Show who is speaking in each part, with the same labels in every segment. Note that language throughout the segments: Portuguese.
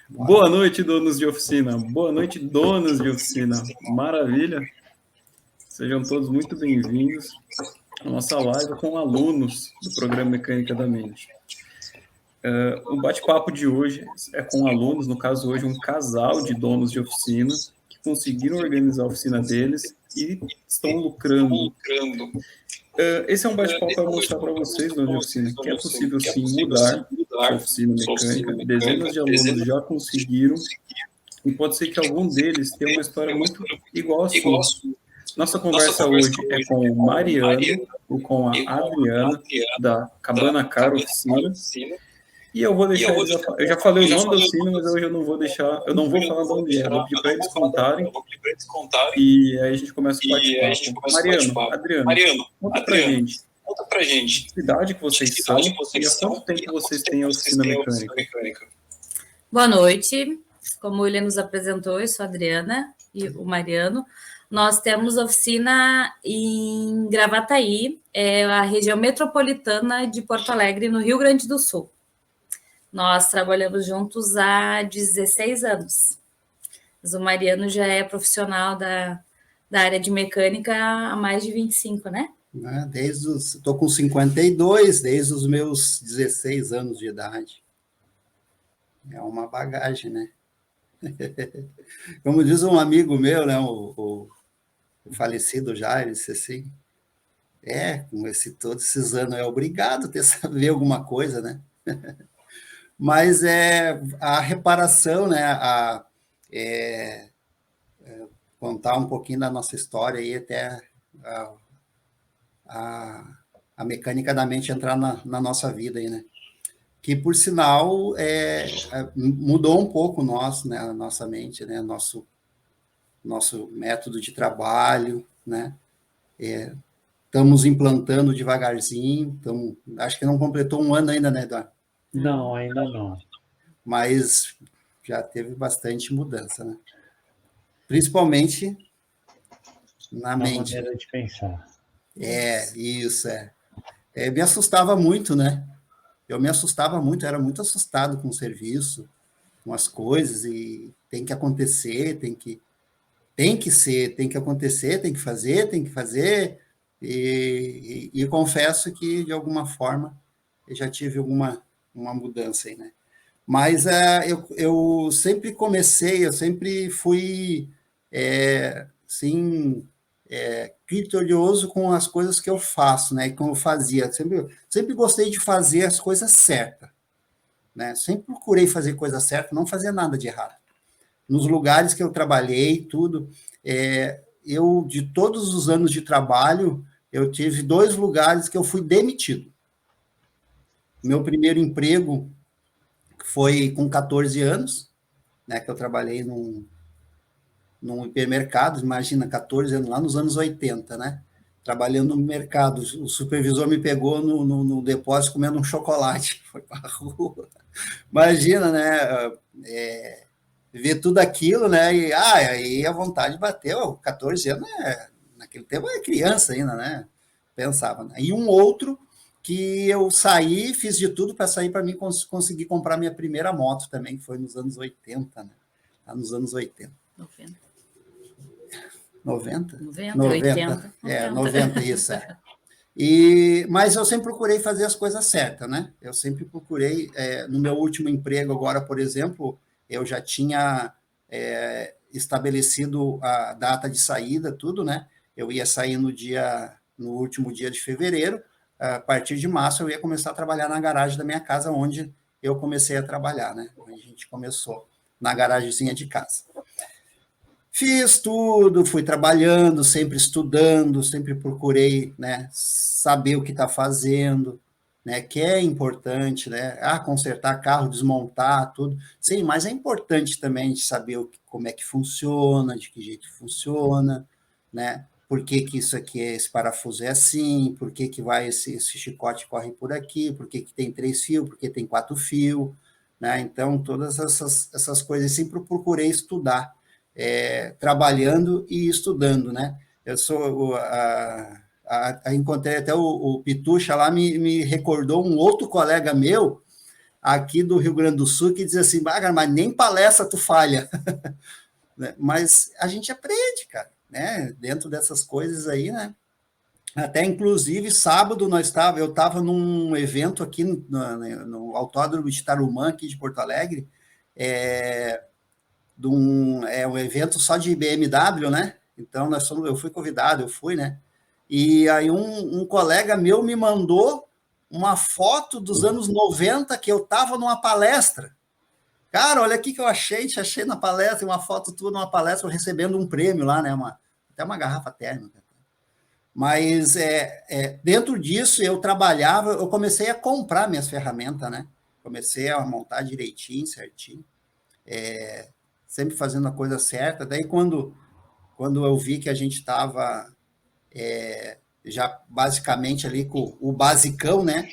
Speaker 1: Boa noite, donos de oficina. Boa noite, donas de oficina. Maravilha. Sejam todos muito bem-vindos à nossa live com alunos do programa Mecânica da Mente. O bate-papo de hoje é com alunos, no caso hoje um casal de donos de oficina que conseguiram organizar a oficina deles e estão lucrando. Esse é um bate-papo para mostrar para vocês, donos de oficina, que é possível sim mudar sua oficina mecânica. Dezenas de alunos já conseguiram e pode ser que algum deles tenha uma história muito igual à sua. Nossa conversa hoje é com o Mariano e com a Adriana, da Cabana Cara Oficina. E eu vou deixar eles. Eu já falei o nome da oficina, mas hoje eu não vou deixar. Eu não vou falar de onde é. Vou pedir para eles contarem. E aí a gente começa o bate-papo. Mariano, Adriana, conta pra gente. Que idade que vocês são e há quanto tempo vocês têm a oficina mecânica?
Speaker 2: Boa noite. Como o William nos apresentou, eu sou a Adriana e o Mariano. Nós temos oficina em Gravataí, é a região metropolitana de Porto Alegre, no Rio Grande do Sul. Nós trabalhamos juntos há 16 anos. Mas o Mariano já é profissional da área de mecânica há mais de 25, né?
Speaker 3: Estou com 52, desde os meus 16 anos de idade. É uma bagagem, né? Como diz um amigo meu, né, o falecido já, ele disse assim, com todos esses anos, é obrigado a ter saber alguma coisa, né? Mas a reparação, né, contar um pouquinho da nossa história e até a mecânica da mente entrar na nossa vida aí, né? Que, por sinal, mudou um pouco né, a nossa mente, né, nosso método de trabalho, né? Estamos implantando devagarzinho, acho que não completou um ano ainda, né, Eduardo?
Speaker 4: Não, ainda não.
Speaker 3: Mas já teve bastante mudança, né? Principalmente na mente.
Speaker 4: Maneira de pensar.
Speaker 3: Isso. Me assustava muito, né? Eu me assustava muito, era muito assustado com o serviço, com as coisas, e tem que acontecer, tem que acontecer, tem que fazer, e confesso que, de alguma forma, eu já tive uma mudança aí, né? Mas eu sempre eu sempre fui, criterioso com as coisas que eu faço, né? Como eu fazia, sempre gostei de fazer as coisas certas, né? Sempre procurei fazer coisa certa, não fazer nada de errado. Nos lugares que eu trabalhei, tudo, de todos os anos de trabalho, eu tive 2 lugares que eu fui demitido. Meu primeiro emprego foi com 14 anos, né, que eu trabalhei num hipermercado, imagina, 14 anos, lá nos anos 80, né? Trabalhando no mercado, o supervisor me pegou no depósito comendo um chocolate, foi para a rua. Imagina, né? Ver tudo aquilo, né? E aí a vontade bateu. 14 anos, naquele tempo era criança ainda, né? Pensava. Né? E um outro que eu saí, fiz de tudo para sair para mim conseguir comprar minha primeira moto também, que foi nos anos 80, né? Lá nos anos 80. 90?
Speaker 2: 80.
Speaker 3: 90, isso, Mas eu sempre procurei fazer as coisas certas, né? Eu sempre procurei, no meu último emprego agora, por exemplo, eu já tinha estabelecido a data de saída, tudo, né? Eu ia sair no último dia de fevereiro, a partir de março eu ia começar a trabalhar na garagem da minha casa, onde eu comecei a trabalhar, né? A gente começou na garagemzinha de casa. Fiz tudo, fui trabalhando, sempre estudando, sempre procurei, né, saber o que está fazendo, né, que é importante, né, consertar carro, desmontar, tudo. Sim, mas é importante também de saber como é que funciona, de que jeito funciona, né, por que isso aqui, esse parafuso é assim, por que vai esse chicote corre por aqui, por que tem 3 fios, por que tem 4 fios, né, então todas essas coisas sempre procurei estudar, trabalhando e estudando, né? Eu encontrei até o Pitucha lá, me recordou um outro colega meu, aqui do Rio Grande do Sul que diz assim, mas nem palestra tu falha. Mas a gente aprende, cara, né? Dentro dessas coisas aí, né? Até, inclusive, sábado eu estava num evento aqui no Autódromo de Tarumã, aqui de Porto Alegre, um evento só de BMW, né? Então, eu fui convidado, né? E aí um colega meu me mandou uma foto dos anos 90 que eu estava numa palestra. Cara, olha aqui que eu achei na palestra, uma foto tua numa palestra, recebendo um prêmio lá, né? Até uma garrafa térmica. Mas dentro disso eu comecei a comprar minhas ferramentas, né? Comecei a montar direitinho, certinho, sempre fazendo a coisa certa. Daí quando eu vi que a gente estava já basicamente ali com o basicão, né?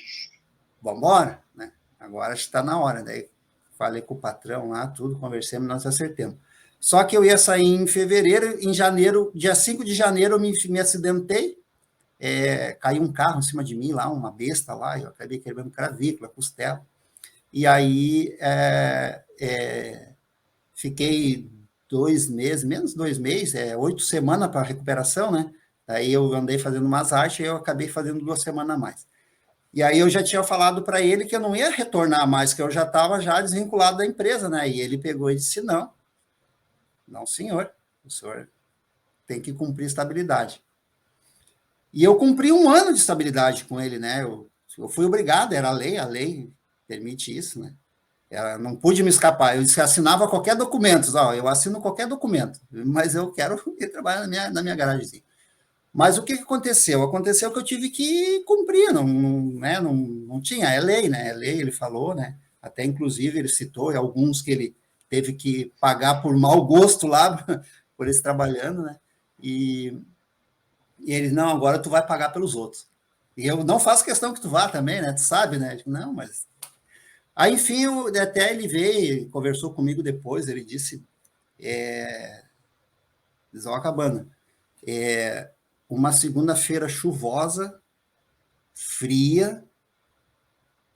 Speaker 3: Vamos embora, né? Agora está na hora. Daí falei com o patrão lá, tudo, conversamos, nós acertamos. Só que eu ia sair em fevereiro, em janeiro, dia 5 de janeiro, eu me acidentei, caiu um carro em cima de mim lá, uma besta lá, eu acabei quebrando clavícula, costela, e aí fiquei 2 meses, menos 2 meses, 8 semanas para recuperação, né? Aí eu andei fazendo umas artes e eu acabei fazendo 2 semanas a mais. E aí eu já tinha falado para ele que eu não ia retornar mais, que eu já estava desvinculado da empresa, né? E ele pegou e disse, não, senhor, o senhor tem que cumprir estabilidade. E eu cumpri 1 ano de estabilidade com ele, né? Eu fui obrigado, era a lei permite isso, né? Não pude me escapar, eu assinava qualquer documento, eu assino qualquer documento, mas eu quero ir trabalhar na minha garagemzinha. Mas o que aconteceu? Aconteceu que eu tive que cumprir, não tinha, é lei, né? É lei, ele falou, né? Até, inclusive, ele citou alguns que ele teve que pagar por mau gosto lá, por eles trabalhando, né? E ele, não, agora tu vai pagar pelos outros. E eu não faço questão que tu vá também, né? Tu sabe, né? Não, mas... Aí, enfim, até ele veio, conversou comigo depois, ele disse, Cabana, uma segunda-feira chuvosa, fria,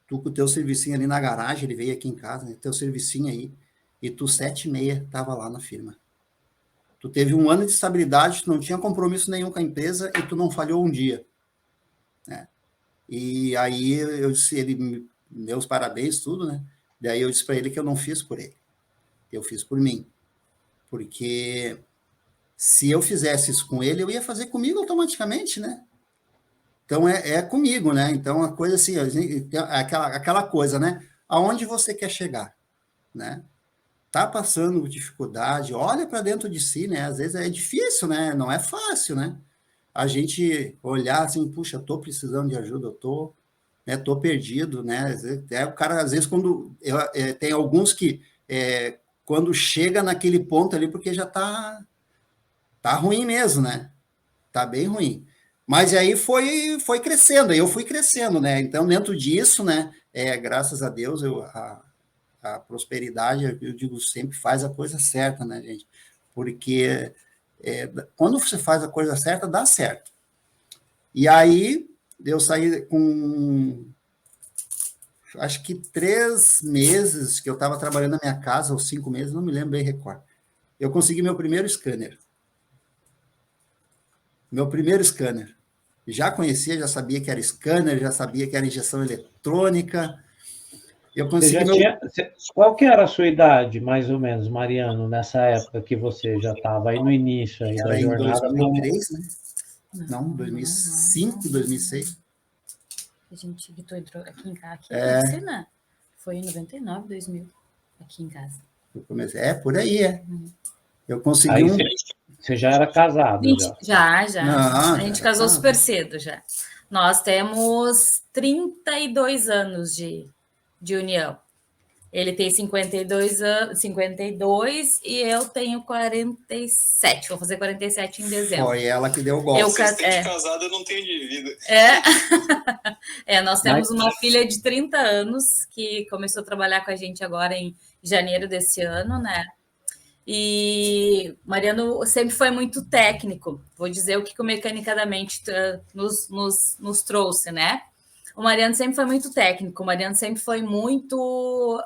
Speaker 3: tu com o teu servicinho ali na garagem, ele veio aqui em casa, né, teu servicinho aí, e tu 7h30 estava lá na firma. Tu teve 1 ano de estabilidade, tu não tinha compromisso nenhum com a empresa e tu não falhou um dia. Né? E aí eu disse, ele me deu os parabéns, tudo, né? Daí eu disse para ele que eu não fiz por ele, eu fiz por mim. Porque se eu fizesse isso com ele, eu ia fazer comigo automaticamente, né? Então, é comigo, né? Então, a coisa assim, aquela coisa, né? Aonde você quer chegar, né? Tá passando dificuldade, olha para dentro de si, né? Às vezes é difícil, né? Não é fácil, né? A gente olhar assim, puxa, tô precisando de ajuda, tô perdido, né? O cara, às vezes, quando... tem alguns que, quando chega naquele ponto ali, porque já tá ruim mesmo, né? Tá bem ruim. Mas aí foi crescendo, aí eu fui crescendo, né? Então, dentro disso, né? Graças a Deus, a prosperidade, eu digo sempre, faz a coisa certa, né, gente? Porque quando você faz a coisa certa, dá certo. E aí, eu saí com, acho que 3 meses que eu estava trabalhando na minha casa, ou 5 meses, não me lembro bem, recordo. Eu consegui meu primeiro scanner. Já conhecia, já sabia que era scanner, já sabia que era injeção eletrônica. Eu consegui
Speaker 4: Qual que era a sua idade, mais ou menos, Mariano, nessa época que você já estava aí no início aí da jornada?
Speaker 3: Era em 2003, né? Não, 2005, 2006.
Speaker 2: A gente entrou aqui em casa, na oficina. Foi em 99, 2000, aqui em casa.
Speaker 3: Eu comecei, por aí, Eu consegui
Speaker 4: aí Você já era casado?
Speaker 2: Já.
Speaker 3: Não,
Speaker 2: a gente casou super cedo já. Nós temos 32 anos de união. Ele tem 52 e eu tenho 47. Vou fazer 47 em dezembro.
Speaker 3: Foi ela que deu o golpe.
Speaker 5: Vocês têm de casado, eu não tenho de vida.
Speaker 2: Nós temos uma filha de 30 anos que começou a trabalhar com a gente agora em janeiro desse ano, né? E Mariano sempre foi muito técnico. Vou dizer o que o Mecanicamente nos trouxe, né? O Mariano sempre foi muito técnico, o Mariano sempre foi muito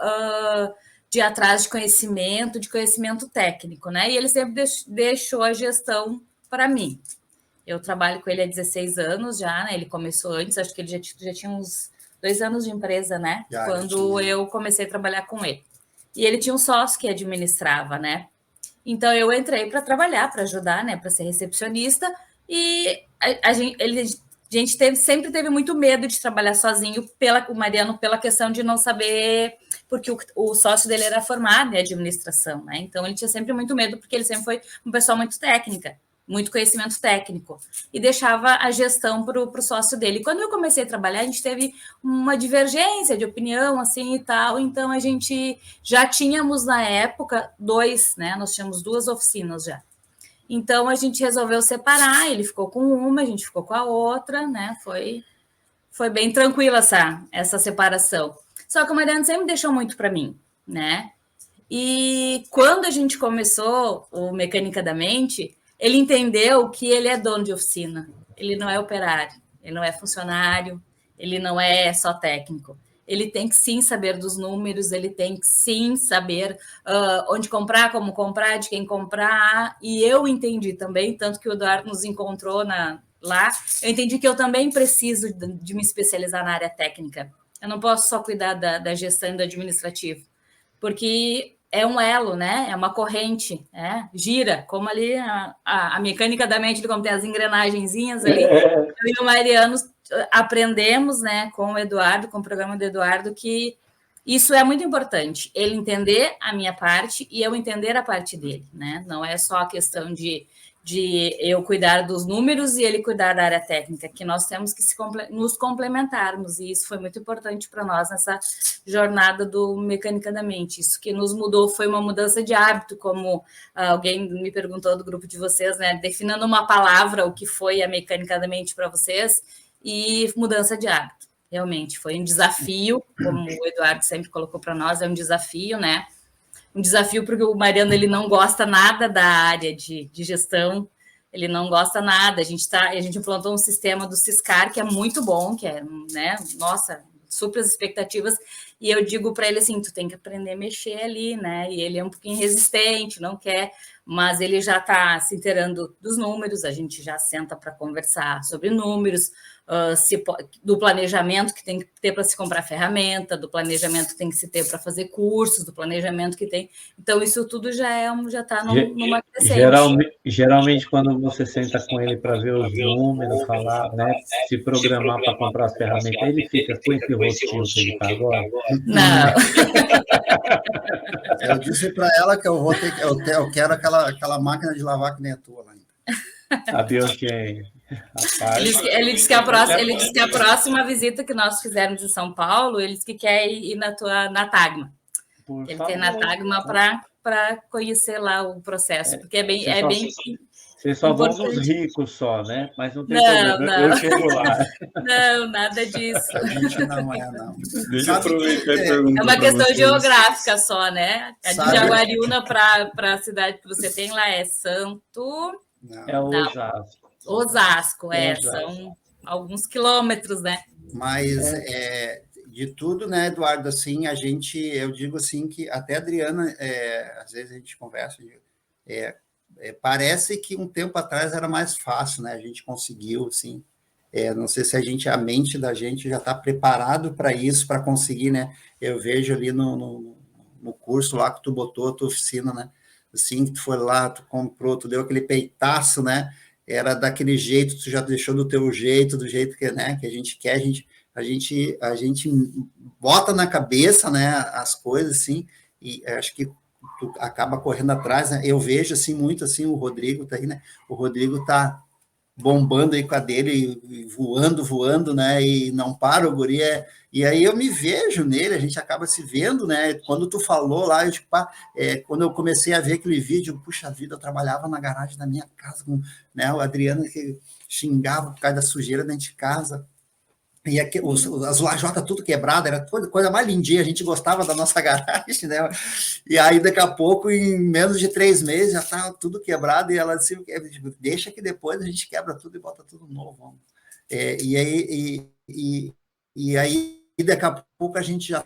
Speaker 2: de ir atrás de conhecimento técnico, né? E ele sempre deixou a gestão para mim. Eu trabalho com ele há 16 anos já, né? Ele começou antes, acho que ele já tinha uns 2 anos de empresa, né? Quando eu comecei a trabalhar com ele. E ele tinha um sócio que administrava, né? Então eu entrei para trabalhar, para ajudar, né? Para ser recepcionista. E a gente sempre teve muito medo de trabalhar sozinho, o Mariano, pela questão de não saber, porque o sócio dele era formado em administração, né? Então ele tinha sempre muito medo, porque ele sempre foi uma pessoa muito técnica, muito conhecimento técnico, e deixava a gestão para o sócio dele. E quando eu comecei a trabalhar, a gente teve uma divergência de opinião, assim, e tal, então a gente já tínhamos, na época, 2, né? Nós tínhamos 2 oficinas já. Então, a gente resolveu separar, ele ficou com uma, a gente ficou com a outra, né? Foi bem tranquila essa separação. Só que o Mariano sempre deixou muito para mim, né? E quando a gente começou o Mecânica da Mente, ele entendeu que ele é dono de oficina, ele não é operário, ele não é funcionário, ele não é só técnico. Ele tem que sim saber dos números, ele tem que sim saber onde comprar, como comprar, de quem comprar. E eu entendi também, tanto que o Eduardo nos encontrou lá, eu entendi que eu também preciso de me especializar na área técnica. Eu não posso só cuidar da gestão e do administrativo, porque é um elo, né? É uma corrente, né? Gira, como ali a mecânica da mente, como tem as engrenagenzinhas ali. Eu e o Mariano aprendemos, né, com o Eduardo, com o programa do Eduardo, que isso é muito importante, ele entender a minha parte e eu entender a parte dele, né? Não é só a questão de eu cuidar dos números e ele cuidar da área técnica, que nós temos que nos complementarmos, e isso foi muito importante para nós nessa jornada do Mecânica da Mente. Isso que nos mudou foi uma mudança de hábito, como alguém me perguntou do grupo de vocês, né? Definando uma palavra, o que foi a Mecânica da Mente para vocês, e mudança de hábito. Realmente, foi um desafio, como o Eduardo sempre colocou para nós, é um desafio, né? Um desafio porque o Mariano ele não gosta nada da área de gestão, ele não gosta nada. A gente implantou um sistema do Ciscar que é muito bom, que é, né? Nossa, super expectativas. E eu digo para ele assim, tu tem que aprender a mexer ali, né? E ele é um pouquinho resistente, não quer, mas ele já está se inteirando dos números, a gente já senta para conversar sobre números, do planejamento que tem que ter para se comprar ferramenta, do planejamento que tem que se ter para fazer cursos, do planejamento que tem. Então, isso tudo já está numa crescente.
Speaker 4: Geralmente, quando você senta com ele para ver os números, falar, né, se programar para comprar as ferramentas, ele fica com esse rostinho que ele está agora?
Speaker 2: Não.
Speaker 3: Eu disse para ela que eu quero aquela máquina de lavar que nem a tua lá ainda.
Speaker 4: A Biogen.
Speaker 2: Ele disse que a próxima visita que nós fizermos em São Paulo, ele disse que quer ir na Tagma. Ele tem na Tagma para conhecer lá o processo, porque é bem
Speaker 4: vocês só vão nos ricos só, né? Mas não tem problema, eu chego lá.
Speaker 2: Não, nada disso.
Speaker 3: A gente não é, não.
Speaker 1: Deixa eu aproveitar e perguntar.
Speaker 2: É uma questão geográfica só, né? A de Jaguariúna para a cidade que você tem lá é Santo...
Speaker 3: Não.
Speaker 4: É Osasco.
Speaker 2: Osasco, são alguns quilômetros, né?
Speaker 3: Mas de tudo, né, Eduardo, assim, eu digo assim que até a Adriana, às vezes a gente conversa, parece que um tempo atrás era mais fácil, né? A gente conseguiu, assim, não sei se a mente da gente já está preparado para isso, para conseguir, né? Eu vejo ali no curso lá que tu botou a tua oficina, né? Assim, que tu foi lá, tu comprou, tu deu aquele peitaço, né? Era daquele jeito, tu já deixou do teu jeito, do jeito que, né, que a gente quer, a gente bota na cabeça, né, as coisas, assim, e acho que tu acaba correndo atrás, né? Eu vejo, assim, muito, assim, o Rodrigo tá aí, né? O Rodrigo tá bombando aí com a dele, e voando, né? E não para o guri. E aí eu me vejo nele, a gente acaba se vendo, né? Quando tu falou lá, eu, tipo, quando eu comecei a ver aquele vídeo, puxa vida, eu trabalhava na garagem da minha casa, com, né, o Adriano que xingava por causa da sujeira dentro de casa. E aqui, as lajotas tudo quebrada, era coisa mais lindinha, a gente gostava da nossa garagem, né? E aí, daqui a pouco, em menos de 3 meses, já estava tudo quebrado, e ela disse, deixa que depois a gente quebra tudo e bota tudo novo. E aí, daqui a pouco, a gente já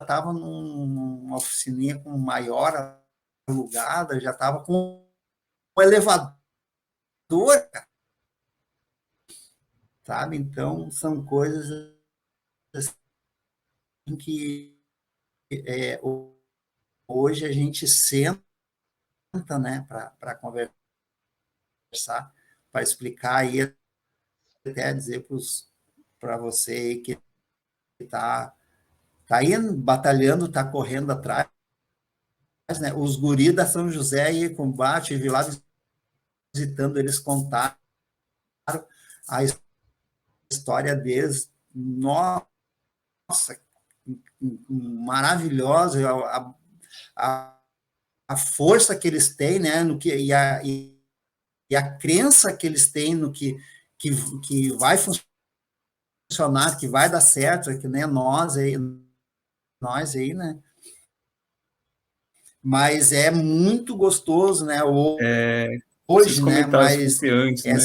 Speaker 3: estava numa oficininha com maior alugada, já estava com um elevador, cara, sabe? Então, são coisas assim que hoje a gente senta, né, para conversar, para explicar e até dizer para você que está aí batalhando, está correndo atrás, né? Os guris da São José e combate, vi lá visitando, eles contaram a história deles, nossa, maravilhosa, a força que eles têm, né, no que, e a crença que eles têm no que vai funcionar, que vai dar certo, que nem nós aí, né? Mas é muito gostoso, né?
Speaker 1: Vocês
Speaker 3: Hoje, né?
Speaker 1: comentaram se
Speaker 3: Mas
Speaker 1: fosse antes, né?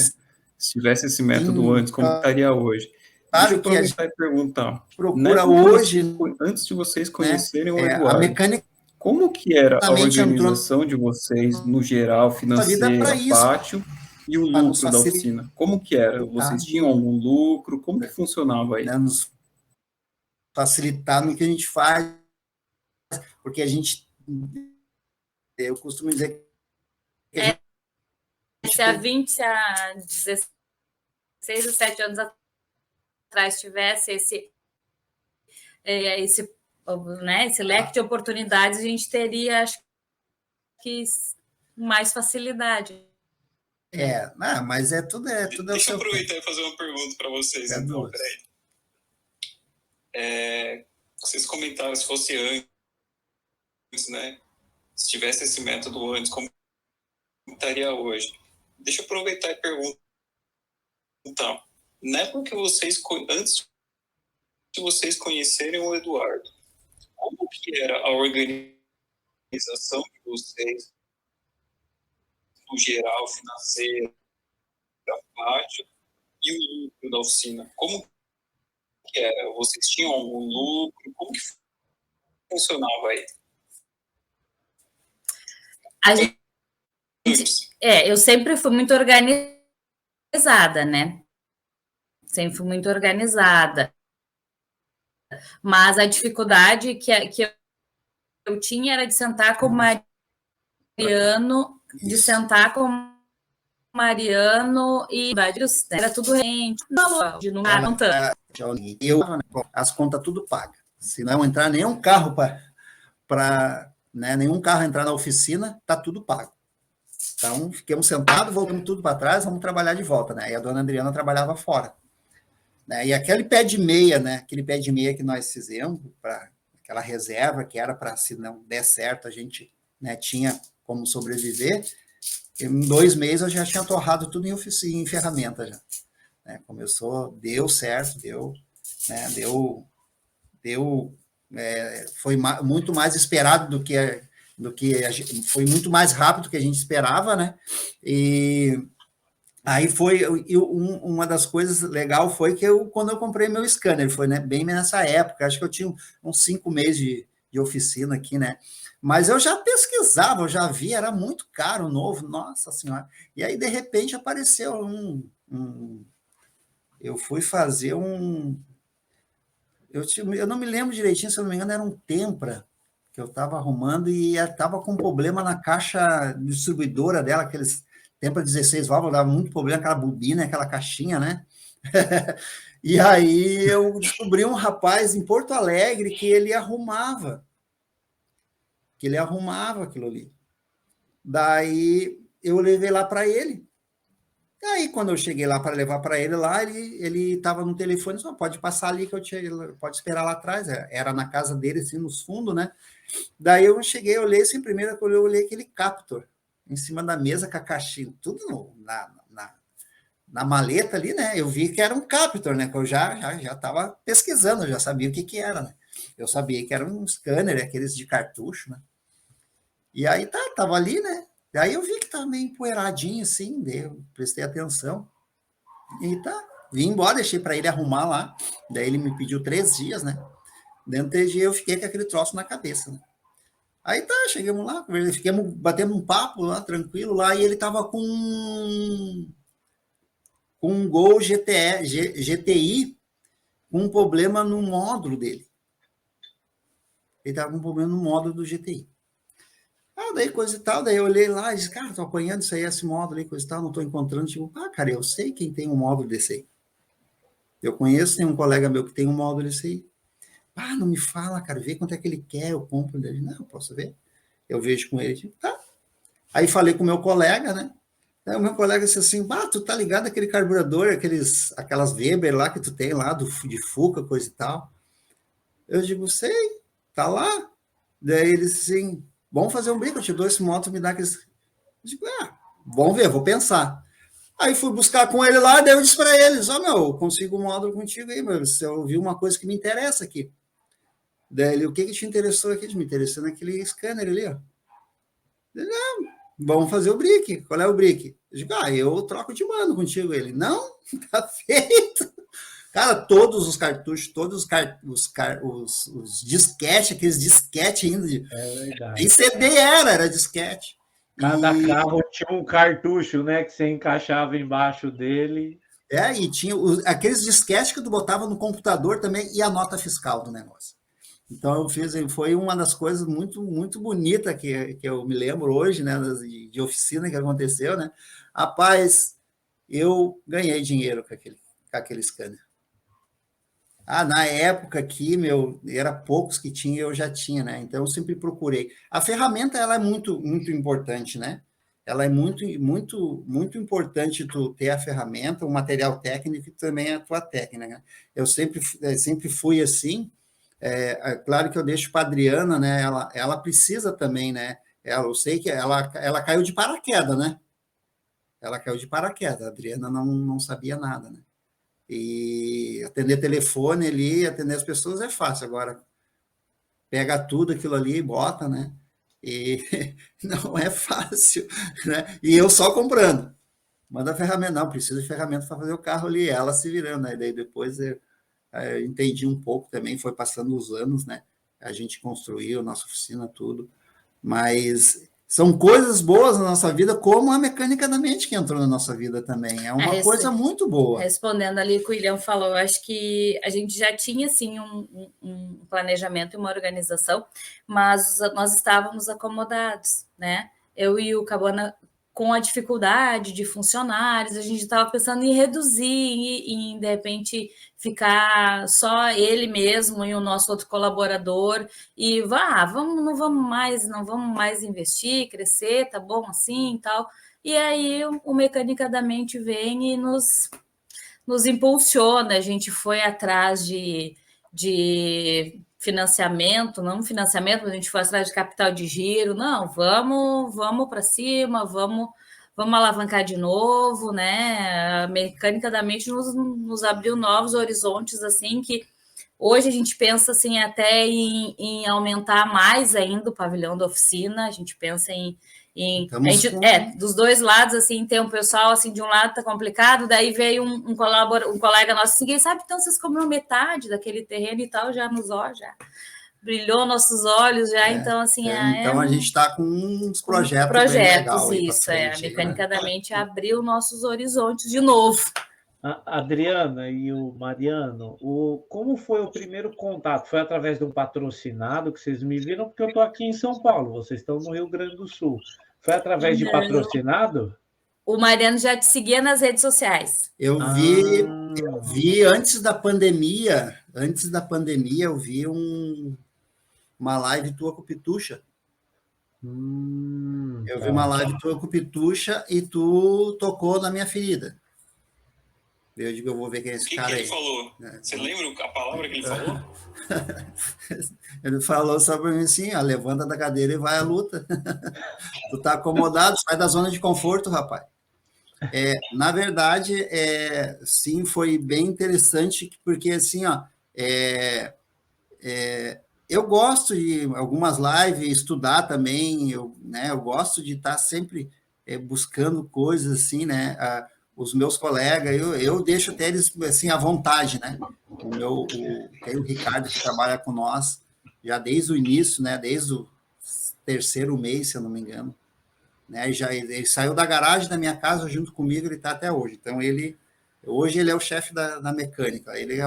Speaker 1: Se tivesse esse método antes, como estaria hoje? Deixa eu
Speaker 3: claro que a
Speaker 1: aproveitar e perguntar.
Speaker 3: procura hoje,
Speaker 1: Antes de vocês
Speaker 3: né?
Speaker 1: conhecerem o
Speaker 3: A
Speaker 1: Eduardo,
Speaker 3: mecânica
Speaker 1: como que era a
Speaker 3: entrou
Speaker 1: organização de vocês, no geral,
Speaker 3: na vida para
Speaker 1: financeira,
Speaker 3: isso,
Speaker 1: pátio e o
Speaker 3: para nos
Speaker 1: lucro da oficina? Como que era? Vocês tinham algum lucro? Como que funcionava aí?
Speaker 3: né, nos facilitar no que a gente faz, porque eu costumo dizer que a gente
Speaker 2: Se há 20, a 16, 17 anos atrás tivesse esse, né, esse leque de oportunidades, a gente teria, acho que, mais facilidade.
Speaker 3: mas tudo
Speaker 5: Deixa eu aproveitar e fazer uma pergunta para vocês, então. Peraí. Vocês comentaram se fosse antes, né? Se tivesse esse método antes, como estaria hoje? Deixa eu aproveitar e perguntar. Então, na época que antes de vocês conhecerem o Eduardo, como que era a organização de vocês, no geral, financeira, pátio, e o lucro da oficina? Como que era? Vocês tinham algum lucro? Como que funcionava aí?
Speaker 2: Eu sempre fui muito organizada, né? Sempre fui muito organizada. Mas a dificuldade que eu tinha era de sentar com o Mariano, e era tudo rente, de não contando.
Speaker 3: As contas tudo paga. Se não entrar nenhum carro para né, nenhum carro entrar na oficina, tá tudo pago. Então, ficamos sentados, voltamos tudo para trás, vamos trabalhar de volta, né? E a dona Adriana trabalhava fora. Né? E aquele pé de meia, né? Aquele pé de meia que nós fizemos, para aquela reserva que era para, se não der certo, a gente, né, tinha como sobreviver. Em 2 meses eu já tinha torrado tudo em oficina, em ferramenta já. Né? Começou, deu certo, né? Foi muito mais esperado do que foi muito mais rápido do que a gente esperava, né? E aí uma das coisas legal foi que quando eu comprei meu scanner, foi, né, bem nessa época, acho que eu tinha uns 5 meses de oficina aqui, né? Mas eu já pesquisava, eu já vi, era muito caro, novo, nossa senhora. E aí, de repente, apareceu eu fui fazer eu não me lembro direitinho, se eu não me engano, era um Tempra que eu estava arrumando e estava com problema na caixa distribuidora dela, aqueles Tempra 16 válvulas, dava muito problema, aquela bobina, aquela caixinha, né? E aí eu descobri um rapaz em Porto Alegre que ele arrumava aquilo ali. Daí eu levei lá para ele. Aí, quando eu cheguei lá para levar para ele lá, ele estava no telefone, só pode passar ali que pode esperar lá atrás. Era na casa dele, assim, nos fundos, né? Daí eu cheguei, eu olhei assim, primeiro que eu olhei aquele Captor em cima da mesa com a caixinha, tudo na maleta ali, né? Eu vi que era um Captor, né? Que eu já estava pesquisando, eu já sabia o que era, né? Eu sabia que era um scanner, aqueles de cartucho, né? E aí tava ali, né? Daí eu vi que estava meio empoeiradinho, assim, eu prestei atenção. E vim embora, deixei para ele arrumar lá. Daí ele me pediu 3 dias, né? Dentro de 3 dias eu fiquei com aquele troço na cabeça, né? Aí tá, chegamos lá, batemos um papo lá, tranquilo lá, e ele tava com um Gol GTI com um problema no módulo dele. Ele tava com um problema no módulo do GTI. Daí coisa e tal, daí eu olhei lá e disse, cara, tô apanhando isso aí, esse módulo aí, coisa e tal, não tô encontrando. Tipo, cara, eu sei quem tem um módulo desse aí. Eu conheço, tem um colega meu que tem um módulo desse aí. Não me fala, cara, vê quanto é que ele quer, eu compro dele. Não, posso ver. Eu vejo com ele, tipo, tá. Aí falei com o meu colega, né? Aí o meu colega disse assim, tu tá ligado aquele carburador, aquelas Weber lá que tu tem lá, de Fuca, coisa e tal. Eu digo, sei, tá lá. Daí ele disse assim, vamos fazer um brinco, eu te dou esse moto, me dá aqueles... Eu digo, vamos ver, vou pensar. Aí fui buscar com ele lá, daí eu disse para eles, eu consigo um módulo contigo aí, mas eu vi uma coisa que me interessa aqui. Daí ele, o que te interessou aqui? Me interessou naquele scanner ali, ó. Ele, vamos fazer o brick. Qual é o brick? Eu digo, eu troco de mano contigo. Ele, não, tá feito. Cara, todos os cartuchos, todos os disquete, aqueles disquete ainda. Nem CD era disquete.
Speaker 4: Cada carro tinha um cartucho, né, que você encaixava embaixo dele.
Speaker 3: E tinha aqueles disquetes que tu botava no computador também e a nota fiscal do negócio. Então foi uma das coisas muito, muito bonita que eu me lembro hoje, né, de oficina que aconteceu, né? Rapaz, eu ganhei dinheiro com aquele scanner. Na época aqui, era poucos que tinha, eu já tinha, né? Então eu sempre procurei. A ferramenta, ela é muito, muito importante, né? Ela é muito, muito, muito importante tu ter a ferramenta, o material técnico e também a tua técnica, né? Eu sempre fui assim. Claro que eu deixo para a Adriana, né? Ela precisa também, né? Eu sei que ela caiu de paraquedas, né? Ela caiu de paraquedas. A Adriana não sabia nada, né? E atender telefone ali, atender as pessoas é fácil. Agora, pega tudo aquilo ali e bota, né? E não é fácil, né? E eu só comprando. Manda ferramenta, não, precisa de ferramenta para fazer o carro ali, ela se virando, né? Daí depois eu entendi um pouco também, foi passando os anos, né? A gente construiu nossa oficina, tudo. Mas são coisas boas na nossa vida, como a mecânica da mente que entrou na nossa vida também. É uma coisa muito boa.
Speaker 2: Respondendo ali o que o William falou, eu acho que a gente já tinha, sim, um planejamento e uma organização, mas nós estávamos acomodados, né? Eu e o Cabana, com a dificuldade de funcionários, a gente estava pensando em reduzir, em de repente ficar só ele mesmo e o nosso outro colaborador e não vamos mais investir, crescer, tá bom assim e tal. E aí o Mecanicamente vem e nos impulsiona. A gente foi atrás de financiamento, não financiamento, mas a gente foi atrás de capital de giro. Não, vamos para cima, vamos alavancar de novo, né? A Mecanicamente nos abriu novos horizontes, assim, que hoje a gente pensa, assim, até em aumentar mais ainda o pavilhão da oficina. A gente pensa dos dois lados, assim, tem um pessoal, assim, de um lado tá complicado, daí veio um colega nosso, assim, quem sabe, então vocês compraram metade daquele terreno e tal, já brilhou nossos olhos, já, então, assim...
Speaker 3: Então, a gente está com uns projetos
Speaker 2: bem
Speaker 3: legal
Speaker 2: isso, frente, a Mecanicamente abriu nossos horizontes de novo.
Speaker 4: A Adriana e o Mariano, como foi o primeiro contato? Foi através de um patrocinado que vocês me viram? Porque eu estou aqui em São Paulo, vocês estão no Rio Grande do Sul. Foi através de patrocinado?
Speaker 2: O Mariano já te seguia nas redes sociais.
Speaker 3: Eu vi antes da pandemia, eu vi uma live tua com o Pitucha. Eu vi uma live tua com o Pitucha e tu tocou na minha ferida. Eu digo, eu vou ver quem é esse cara aí.
Speaker 5: O que ele falou? Você lembra a palavra que ele falou?
Speaker 3: Ele falou só para mim assim, levanta da cadeira e vai à luta. Tu tá acomodado, sai da zona de conforto, rapaz. Na verdade, sim, foi bem interessante, porque assim, eu gosto de algumas lives, estudar também, eu gosto de estar sempre buscando coisas assim, né? os meus colegas, eu deixo até eles assim, à vontade, né? Tem o Ricardo que trabalha com nós já desde o início, né? Desde o terceiro mês, se eu não me engano. Né? Ele saiu da garagem da minha casa junto comigo, ele está até hoje. Então, hoje ele é o chefe da mecânica. Ele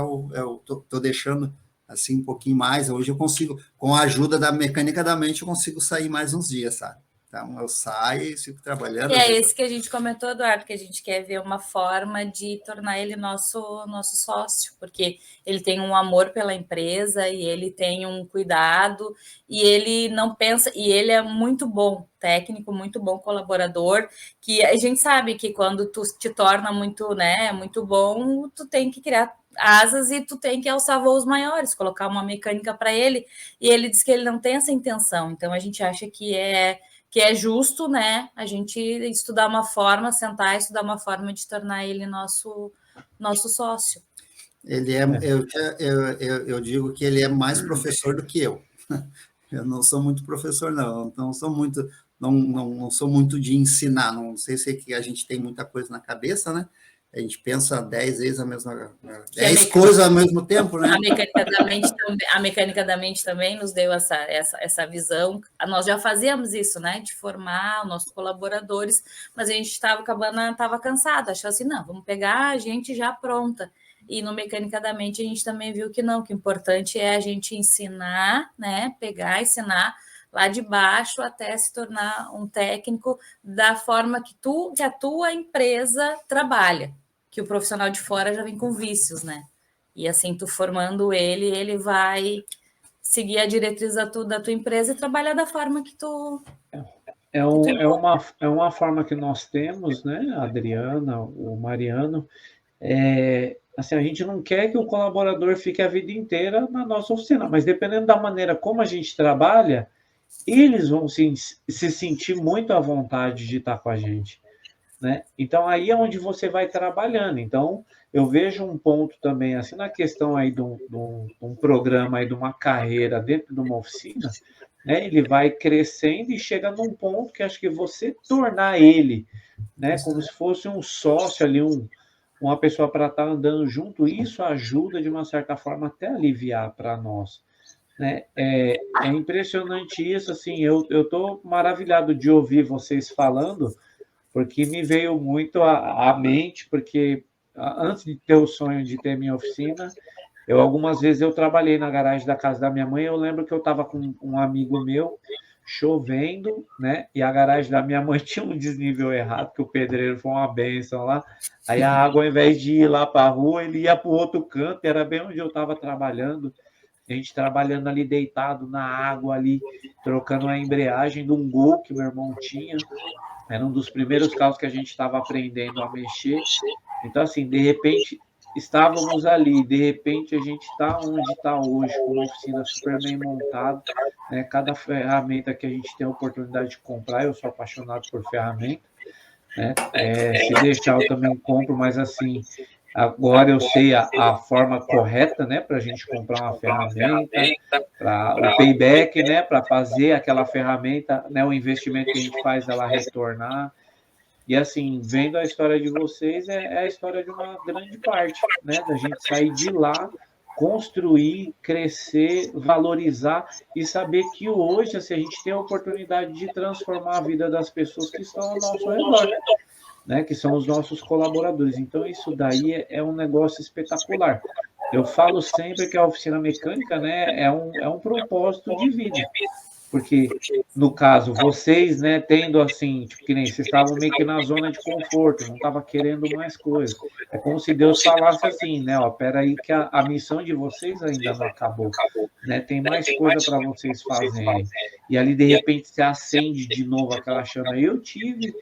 Speaker 3: tô deixando assim um pouquinho mais. Hoje eu consigo, com a ajuda da mecânica da mente, eu consigo sair mais uns dias, sabe? Então, eu saio e fico trabalhando.
Speaker 2: E é esse que a gente comentou, Eduardo, que a gente quer ver uma forma de tornar ele nosso sócio, porque ele tem um amor pela empresa e ele tem um cuidado e ele não pensa, e ele é muito bom técnico, muito bom colaborador, que a gente sabe que quando tu te torna muito, né, muito bom, tu tem que criar asas e tu tem que alçar voos maiores, colocar uma mecânica para ele, e ele diz que ele não tem essa intenção, então a gente acha que é justo, né, a gente estudar uma forma, sentar e estudar uma forma de tornar ele nosso sócio.
Speaker 3: Ele eu digo que ele é mais professor do que eu. Eu não sou muito professor, não sou muito de ensinar, não sei se é que a gente tem muita coisa na cabeça, né? A gente pensa 10 vezes a mesma 10 coisas ao mesmo tempo, né?
Speaker 2: A mecânica da mente também nos deu essa visão. Nós já fazíamos isso, né? De formar os nossos colaboradores, mas a gente estava cansado, achou assim, não, vamos pegar a gente já pronta. E no Mecânica da Mente a gente também viu que não, que o importante é a gente ensinar, né? Pegar, ensinar lá de baixo até se tornar um técnico da forma que a tua empresa trabalha, que o profissional de fora já vem com vícios, né? E assim, tu formando ele vai seguir a diretriz da tua empresa e trabalhar da forma que tu...
Speaker 4: É uma forma que nós temos, né, a Adriana, o Mariano, assim, a gente não quer que o colaborador fique a vida inteira na nossa oficina, mas dependendo da maneira como a gente trabalha, eles vão se sentir muito à vontade de estar com a gente, né? Então, aí é onde você vai trabalhando. Então, eu vejo um ponto também, assim, na questão aí de um programa, aí de uma carreira dentro de uma oficina, né? Ele vai crescendo e chega num ponto que acho que você tornar ele, né, como se fosse um sócio ali, uma pessoa para estar andando junto, isso ajuda, de uma certa forma, até a aliviar para nós. Né? É impressionante isso, assim, eu estou maravilhado de ouvir vocês falando, porque me veio muito à mente, porque antes de ter o sonho de ter minha oficina, algumas vezes eu trabalhei na garagem da casa da minha mãe, eu lembro que eu estava com um amigo meu, chovendo, né? E a garagem da minha mãe tinha um desnível errado, que o pedreiro foi uma benção lá. Aí a água, ao invés de ir lá para a rua, ele ia para o outro canto, era bem onde eu estava trabalhando. A gente trabalhando ali deitado na água ali, trocando a embreagem de um Gol que meu irmão tinha. Era um dos primeiros carros que a gente estava aprendendo a mexer. Então, assim, de repente, estávamos ali, de repente a gente está onde está hoje, com uma oficina super bem montada, né? Cada ferramenta que a gente tem a oportunidade de comprar, eu sou apaixonado por ferramenta, né? Se deixar eu também compro, mas assim, agora eu sei a forma correta, né, para a gente comprar uma ferramenta, para o payback, né, para fazer aquela ferramenta, né, o investimento que a gente faz ela retornar. E assim, vendo a história de vocês, é a história de uma grande parte, né? Da gente sair de lá, construir, crescer, valorizar e saber que hoje, assim, a gente tem a oportunidade de transformar a vida das pessoas que estão ao nosso redor, né? Que são os nossos colaboradores. Então, isso daí é um negócio espetacular. Eu falo sempre que a oficina mecânica, né, é um propósito de vida. Porque, no caso, vocês, né, tendo assim, tipo, que nem vocês estavam meio que na zona de conforto, não estavam querendo mais coisas. É como se Deus falasse assim, né, ó, peraí que a missão de vocês ainda não acabou, né, tem mais coisa para vocês fazerem. E ali, de repente, se acende de novo aquela chama. Eu tive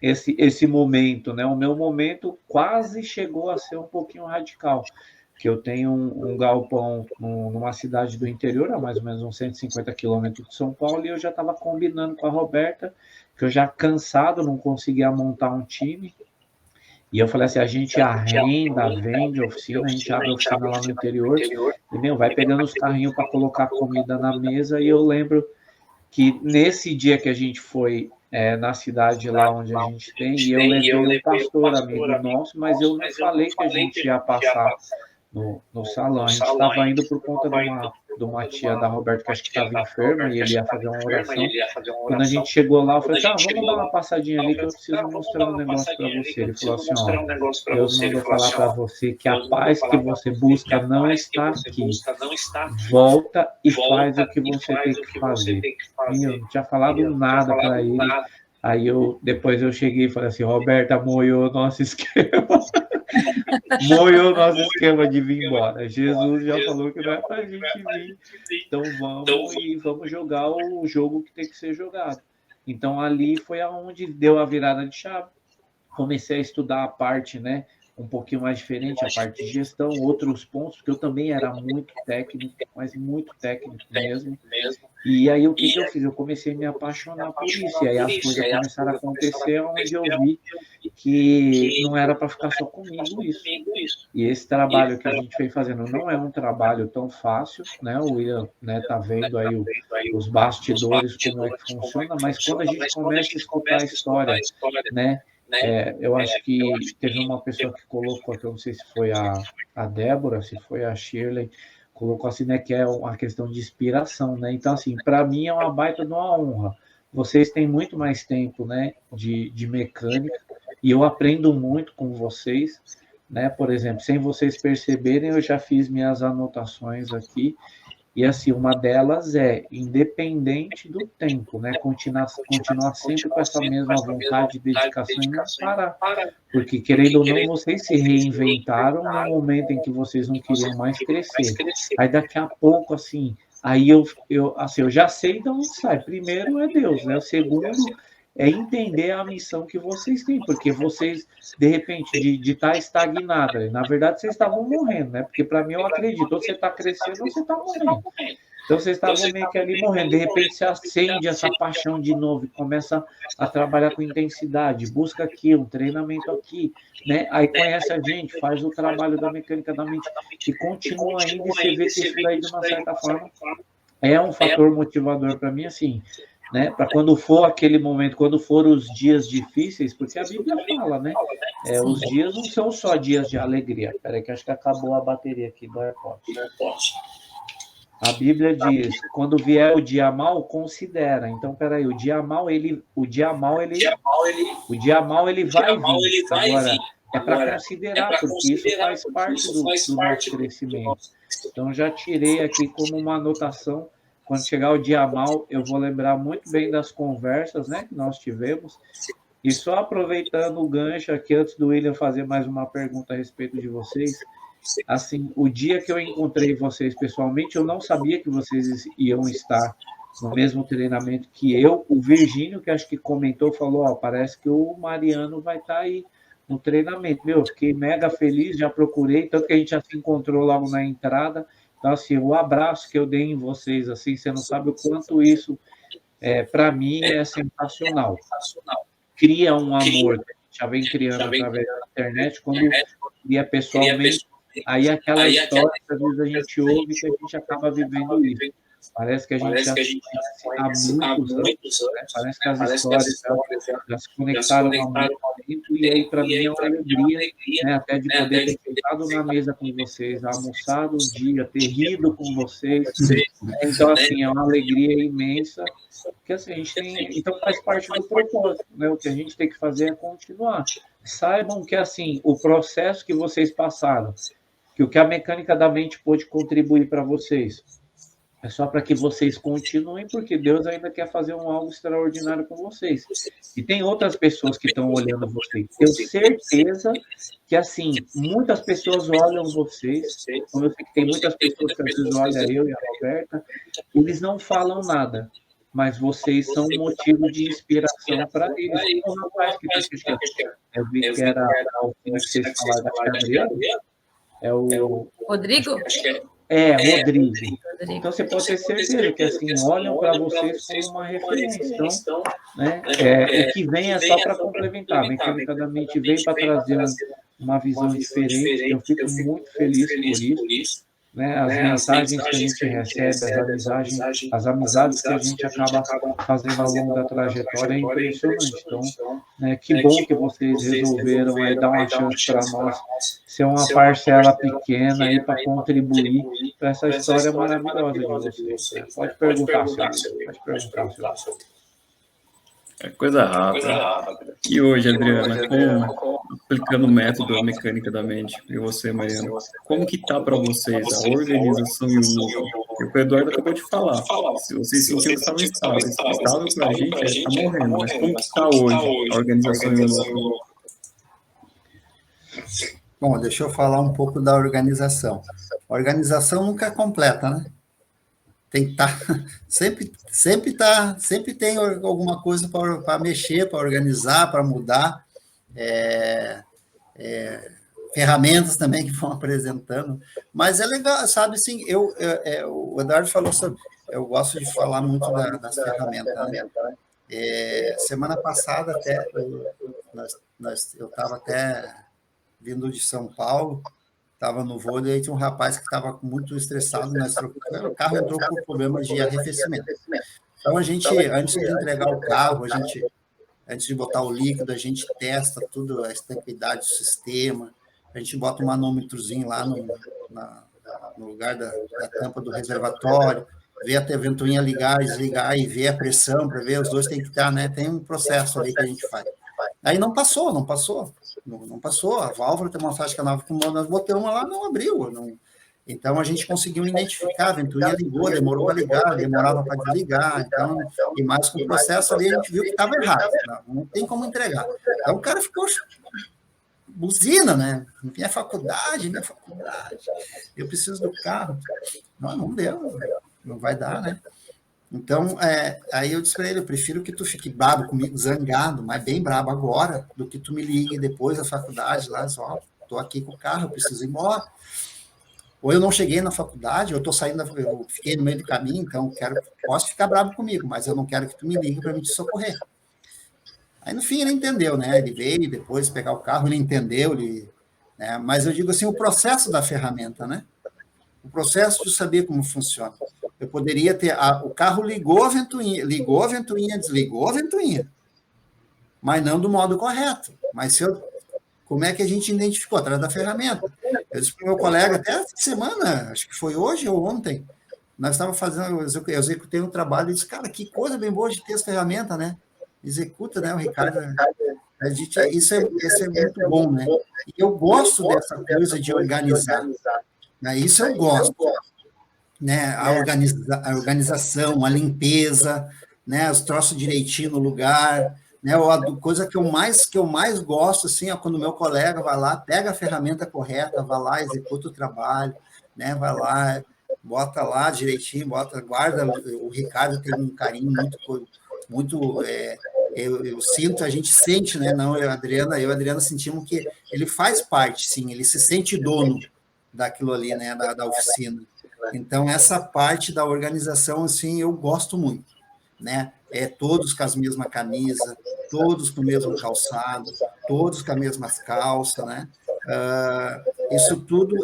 Speaker 4: esse momento, né, o meu momento quase chegou a ser um pouquinho radical, que eu tenho um galpão numa cidade do interior, a mais ou menos uns 150 quilômetros de São Paulo, e eu já estava combinando com a Roberta, que eu já cansado, não conseguia montar um time, e eu falei assim, a gente arrenda, vende oficina, a gente abre oficina lá no interior, e vai pegando os carrinhos para colocar comida na mesa, e eu lembro que nesse dia que a gente foi na cidade lá onde a gente tem, e eu levei um pastor amigo nosso, mas eu não falei que a gente ia passar no salão. A gente estava indo por conta de uma tia da Roberta, que acho que estava enferma, e ele ia fazer uma oração. Quando a gente chegou lá, eu falei, vamos dar uma passadinha ali que eu preciso mostrar um negócio para você. Ele falou assim, ó, Deus mandou falar para você que a paz que você busca não está aqui. Volta e faz o que você tem que fazer. E eu não tinha falado nada para ele. Aí depois eu cheguei e falei assim, Roberta, moiou o nosso esquema. Moiou o nosso esquema de vir embora. Jesus já falou que não é pra gente vir. Então vamos jogar o jogo que tem que ser jogado. Então ali foi aonde deu a virada de chave. Comecei a estudar a parte, né, um pouquinho mais diferente, a parte de gestão, outros pontos, porque eu também era muito técnico, mas muito técnico mesmo. E aí o que eu fiz? Eu comecei a me apaixonar por isso. E aí as coisas começaram a acontecer onde eu vi que não era para ficar só comigo isso. E esse trabalho que a gente vem fazendo não é um trabalho tão fácil, né? O William, né, tá vendo aí os bastidores, como é que funciona, mas quando a gente começa a escutar a história, né? Eu acho que teve uma pessoa que colocou, que eu não sei se foi a Débora, se foi a Shirley, colocou assim, né, que é uma questão de inspiração, né? Então, assim, para mim é uma baita de uma honra. Vocês têm muito mais tempo, né, de mecânica, e eu aprendo muito com vocês, né? Por exemplo, sem vocês perceberem, eu já fiz minhas anotações aqui, e assim, uma delas é, independente do tempo, né? Continuar sempre com essa mesma vontade, dedicação e não parar. Porque, querendo ou não, vocês se reinventaram no momento em que vocês não queriam mais crescer. Aí, daqui a pouco, assim, aí eu já sei de onde sai. Primeiro é Deus, né? O segundo é entender a missão que vocês têm, porque vocês, de repente, de estar estagnada, na verdade, vocês estavam morrendo, né? Porque, para mim, eu acredito, ou você está crescendo ou você está morrendo. Então, vocês estavam meio que ali morrendo. De repente, você acende essa paixão de novo e começa a trabalhar com intensidade, busca aqui, um treinamento aqui, né? Aí conhece a gente, faz o trabalho da mecânica da mente e continua ainda, e você vê que isso daí, de uma certa forma, é um fator motivador para mim, assim, né? Para quando for aquele momento, quando for os dias difíceis, porque a Bíblia fala, né? Os dias não são só dias de alegria. Peraí, que acho que acabou a bateria aqui do AirPod. A Bíblia diz, quando vier o dia mau, considera. Então, peraí, o dia mau ele vai vir. Agora, é para considerar, porque isso faz parte do nosso crescimento. Então, já tirei aqui como uma anotação. Quando chegar o dia mau, eu vou lembrar muito bem das conversas, né, que nós tivemos. E só aproveitando o gancho aqui, antes do William fazer mais uma pergunta a respeito de vocês, assim, o dia que eu encontrei vocês pessoalmente, eu não sabia que vocês iam estar no mesmo treinamento que eu. O Virgínio, que acho que comentou, falou, parece que o Mariano vai estar aí no treinamento. Meu, fiquei mega feliz, já procurei, tanto que a gente já se encontrou logo na entrada. Então, assim, o abraço que eu dei em vocês, assim, você não sabe o quanto isso, para mim, é sensacional. Cria um amor, que a gente já vem criando através da internet, quando cria pessoalmente, aí aquela história que às vezes a gente ouve, que a gente acaba vivendo isso. Parece que a gente já se conhece há muitos anos, né? Parece que as histórias já se conectaram há muito tempo, e aí, para mim, é uma alegria, né, até de poder ter sentado na mesa com vocês, almoçado um dia, ter rido com vocês. Então, assim, é uma alegria imensa, porque assim, a gente tem... Então, faz parte do propósito, né? O que a gente tem que fazer é continuar. Saibam que, assim, o processo que vocês passaram, que o que a mecânica da mente pôde contribuir para vocês, é só para que vocês continuem, porque Deus ainda quer fazer algo extraordinário com vocês. E tem outras pessoas que estão olhando vocês. Tenho certeza que, assim, muitas pessoas olham vocês, como eu sei que tem muitas pessoas que às vezes olham eu e a Roberta, eles não falam nada, mas vocês são um motivo de inspiração para eles. Tem um rapaz que eu vi que era o que vocês falaram da Gabriela, é o...
Speaker 2: Rodrigo?
Speaker 4: Rodrigo. Então, você pode ter certeza que, assim, olham para vocês como uma referência. Então, né, o que vem é só para complementar. A mecânica da mente vem para trazer uma visão diferente. Eu fico muito feliz por isso. né? As mensagens que a gente recebe, as amizades que a gente acaba fazendo ao longo da trajetória é impressionante. Então, né, que bom que vocês resolveram aí dar uma chance para nós ser uma parcela pequena aí para contribuir para essa história maravilhosa de vocês. Né? Pode perguntar, senhor. Pode perguntar, senhor.
Speaker 1: É coisa rápida. E hoje, Adriana, aplicando o método da mecânica da mente, e você, Mariana, como que tá para vocês a organização e o lucro? E o que o Eduardo acabou de falar. Se vocês sentiram que estava estável para a gente, está morrendo. Mas como que está hoje a organização e o lucro?
Speaker 3: Bom, deixa eu falar um pouco da organização. A organização nunca é completa, né? Tem que estar, sempre tem alguma coisa para mexer, para organizar, para mudar, ferramentas também que vão apresentando, mas é legal, sabe, assim, o Eduardo falou sobre, eu gosto de falar muito das ferramentas, né? Semana passada até, eu estava até vindo de São Paulo, estava no voo, e aí tinha um rapaz que estava muito estressado, o carro entrou com problemas de arrefecimento. Então, a gente, antes de entregar o carro, antes de botar o líquido, a gente testa tudo, a estanqueidade do sistema, a gente bota um manômetrozinho lá no lugar da tampa do reservatório, vê a ventoinha ligar, desligar e ver a pressão, para ver, os dois tem que estar, né? Tem um processo ali que a gente faz. Aí não passou, a válvula tem uma faixa nova que nós botamos lá, não abriu. Então, a gente conseguiu identificar, a ventoinha ligou, demorou para ligar, demorava para desligar, então, e mais com o processo ali, a gente viu que estava errado, não tem como entregar. Então, o cara ficou buzina, né? Minha faculdade, eu preciso do carro. Não deu, não vai dar, né? Então, aí eu disse para ele, eu prefiro que tu fique brabo comigo, zangado, mas bem brabo agora, do que tu me ligue depois da faculdade, lá, só, estou aqui com o carro, eu preciso ir embora. Ou eu não cheguei na faculdade, eu fiquei no meio do caminho, então posso ficar bravo comigo, mas eu não quero que tu me ligue para me te socorrer. Aí, no fim, ele entendeu, né? Ele veio depois pegar o carro, ele entendeu, né? Mas eu digo assim, o processo da ferramenta, né? O processo de saber como funciona. Eu poderia ter... o carro ligou a ventoinha, desligou a ventoinha, mas não do modo correto. Mas como é que a gente identificou? Através da ferramenta. Eu disse para o meu colega, até essa semana, acho que foi hoje ou ontem, nós estávamos fazendo, eu executei um trabalho e disse, cara, que coisa bem boa de ter essa ferramenta, né? Executa, né, o Ricardo? Isso é muito bom, né? E eu gosto dessa coisa de organizar. Né? Isso eu gosto. Né? A organização, a limpeza, né? Os troços direitinho no lugar. Né? A coisa que eu mais gosto assim, é quando o meu colega vai lá, pega a ferramenta correta, vai lá, executa o trabalho, né? Vai lá, bota lá direitinho, guarda. O Ricardo tem um carinho muito eu sinto, a gente sente, né? Não, eu e a Adriana sentimos que ele faz parte, sim, ele se sente dono daquilo ali, né? Da oficina. Então, essa parte da organização, assim, eu gosto muito, né? Todos com as mesmas camisas, todos com o mesmo calçado, todos com as mesmas calças, né? Isso tudo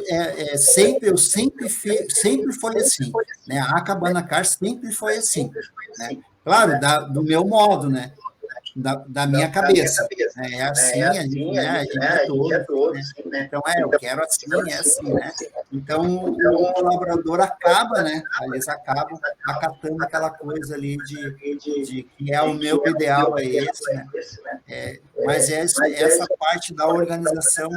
Speaker 3: sempre foi assim, né? A Cabana Car sempre foi assim, né? Claro, do meu modo, né? Da minha cabeça. É assim, a gente é todo, né? Então, eu quero assim, é assim, né? Então, o colaborador acaba, né? Eles acabam acatando aquela coisa ali de que é o meu ideal, é esse, né? Mas essa parte da organização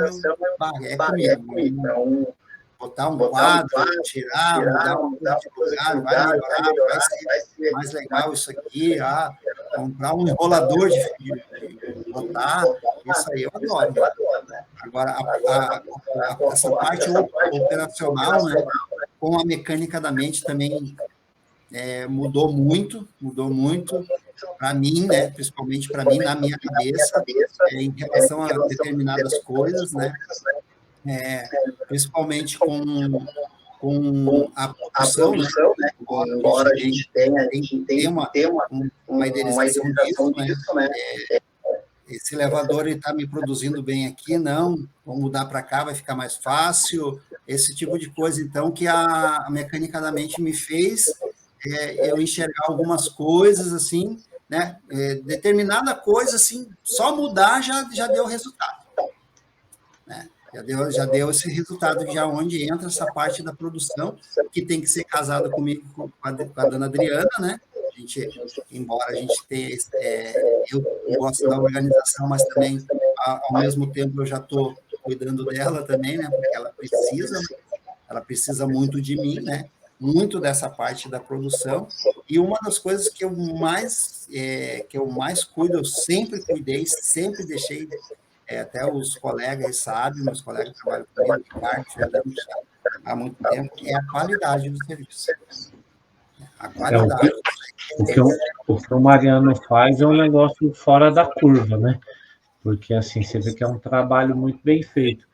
Speaker 3: é comigo. Botar um quadro, tirar, mudar um pouco de lugar, vai melhorar, vai ser mais legal isso aqui, comprar um enrolador de botar, isso aí eu adoro. Agora, essa parte operacional, né, com a mecânica da mente também mudou muito para mim, né, principalmente para mim, na minha cabeça, em relação a determinadas coisas, né, principalmente com a produção, né? Embora a gente tenha uma idealização disso, né? esse elevador está me produzindo bem aqui, não, vou mudar para cá, vai ficar mais fácil, esse tipo de coisa, então, que a mecânica da mente me fez eu enxergar algumas coisas, assim, né, determinada coisa, assim, só mudar já deu resultado, né? Já deu esse resultado, já onde entra essa parte da produção, que tem que ser casado comigo, com a dona Adriana, né? Embora a gente tenha... eu gosto da organização, mas também, ao mesmo tempo, eu já estou cuidando dela também, né? Porque ela precisa muito de mim, né? Muito dessa parte da produção. E uma das coisas que eu mais cuido, eu sempre cuidei, sempre deixei... até os colegas sabem, meus colegas que trabalham comigo, Ricardo, Fernando, há muito tempo, é a qualidade do serviço. A qualidade.
Speaker 4: O que o Mariano faz é um negócio fora da curva, né? Porque, assim, você vê que é um trabalho muito bem feito.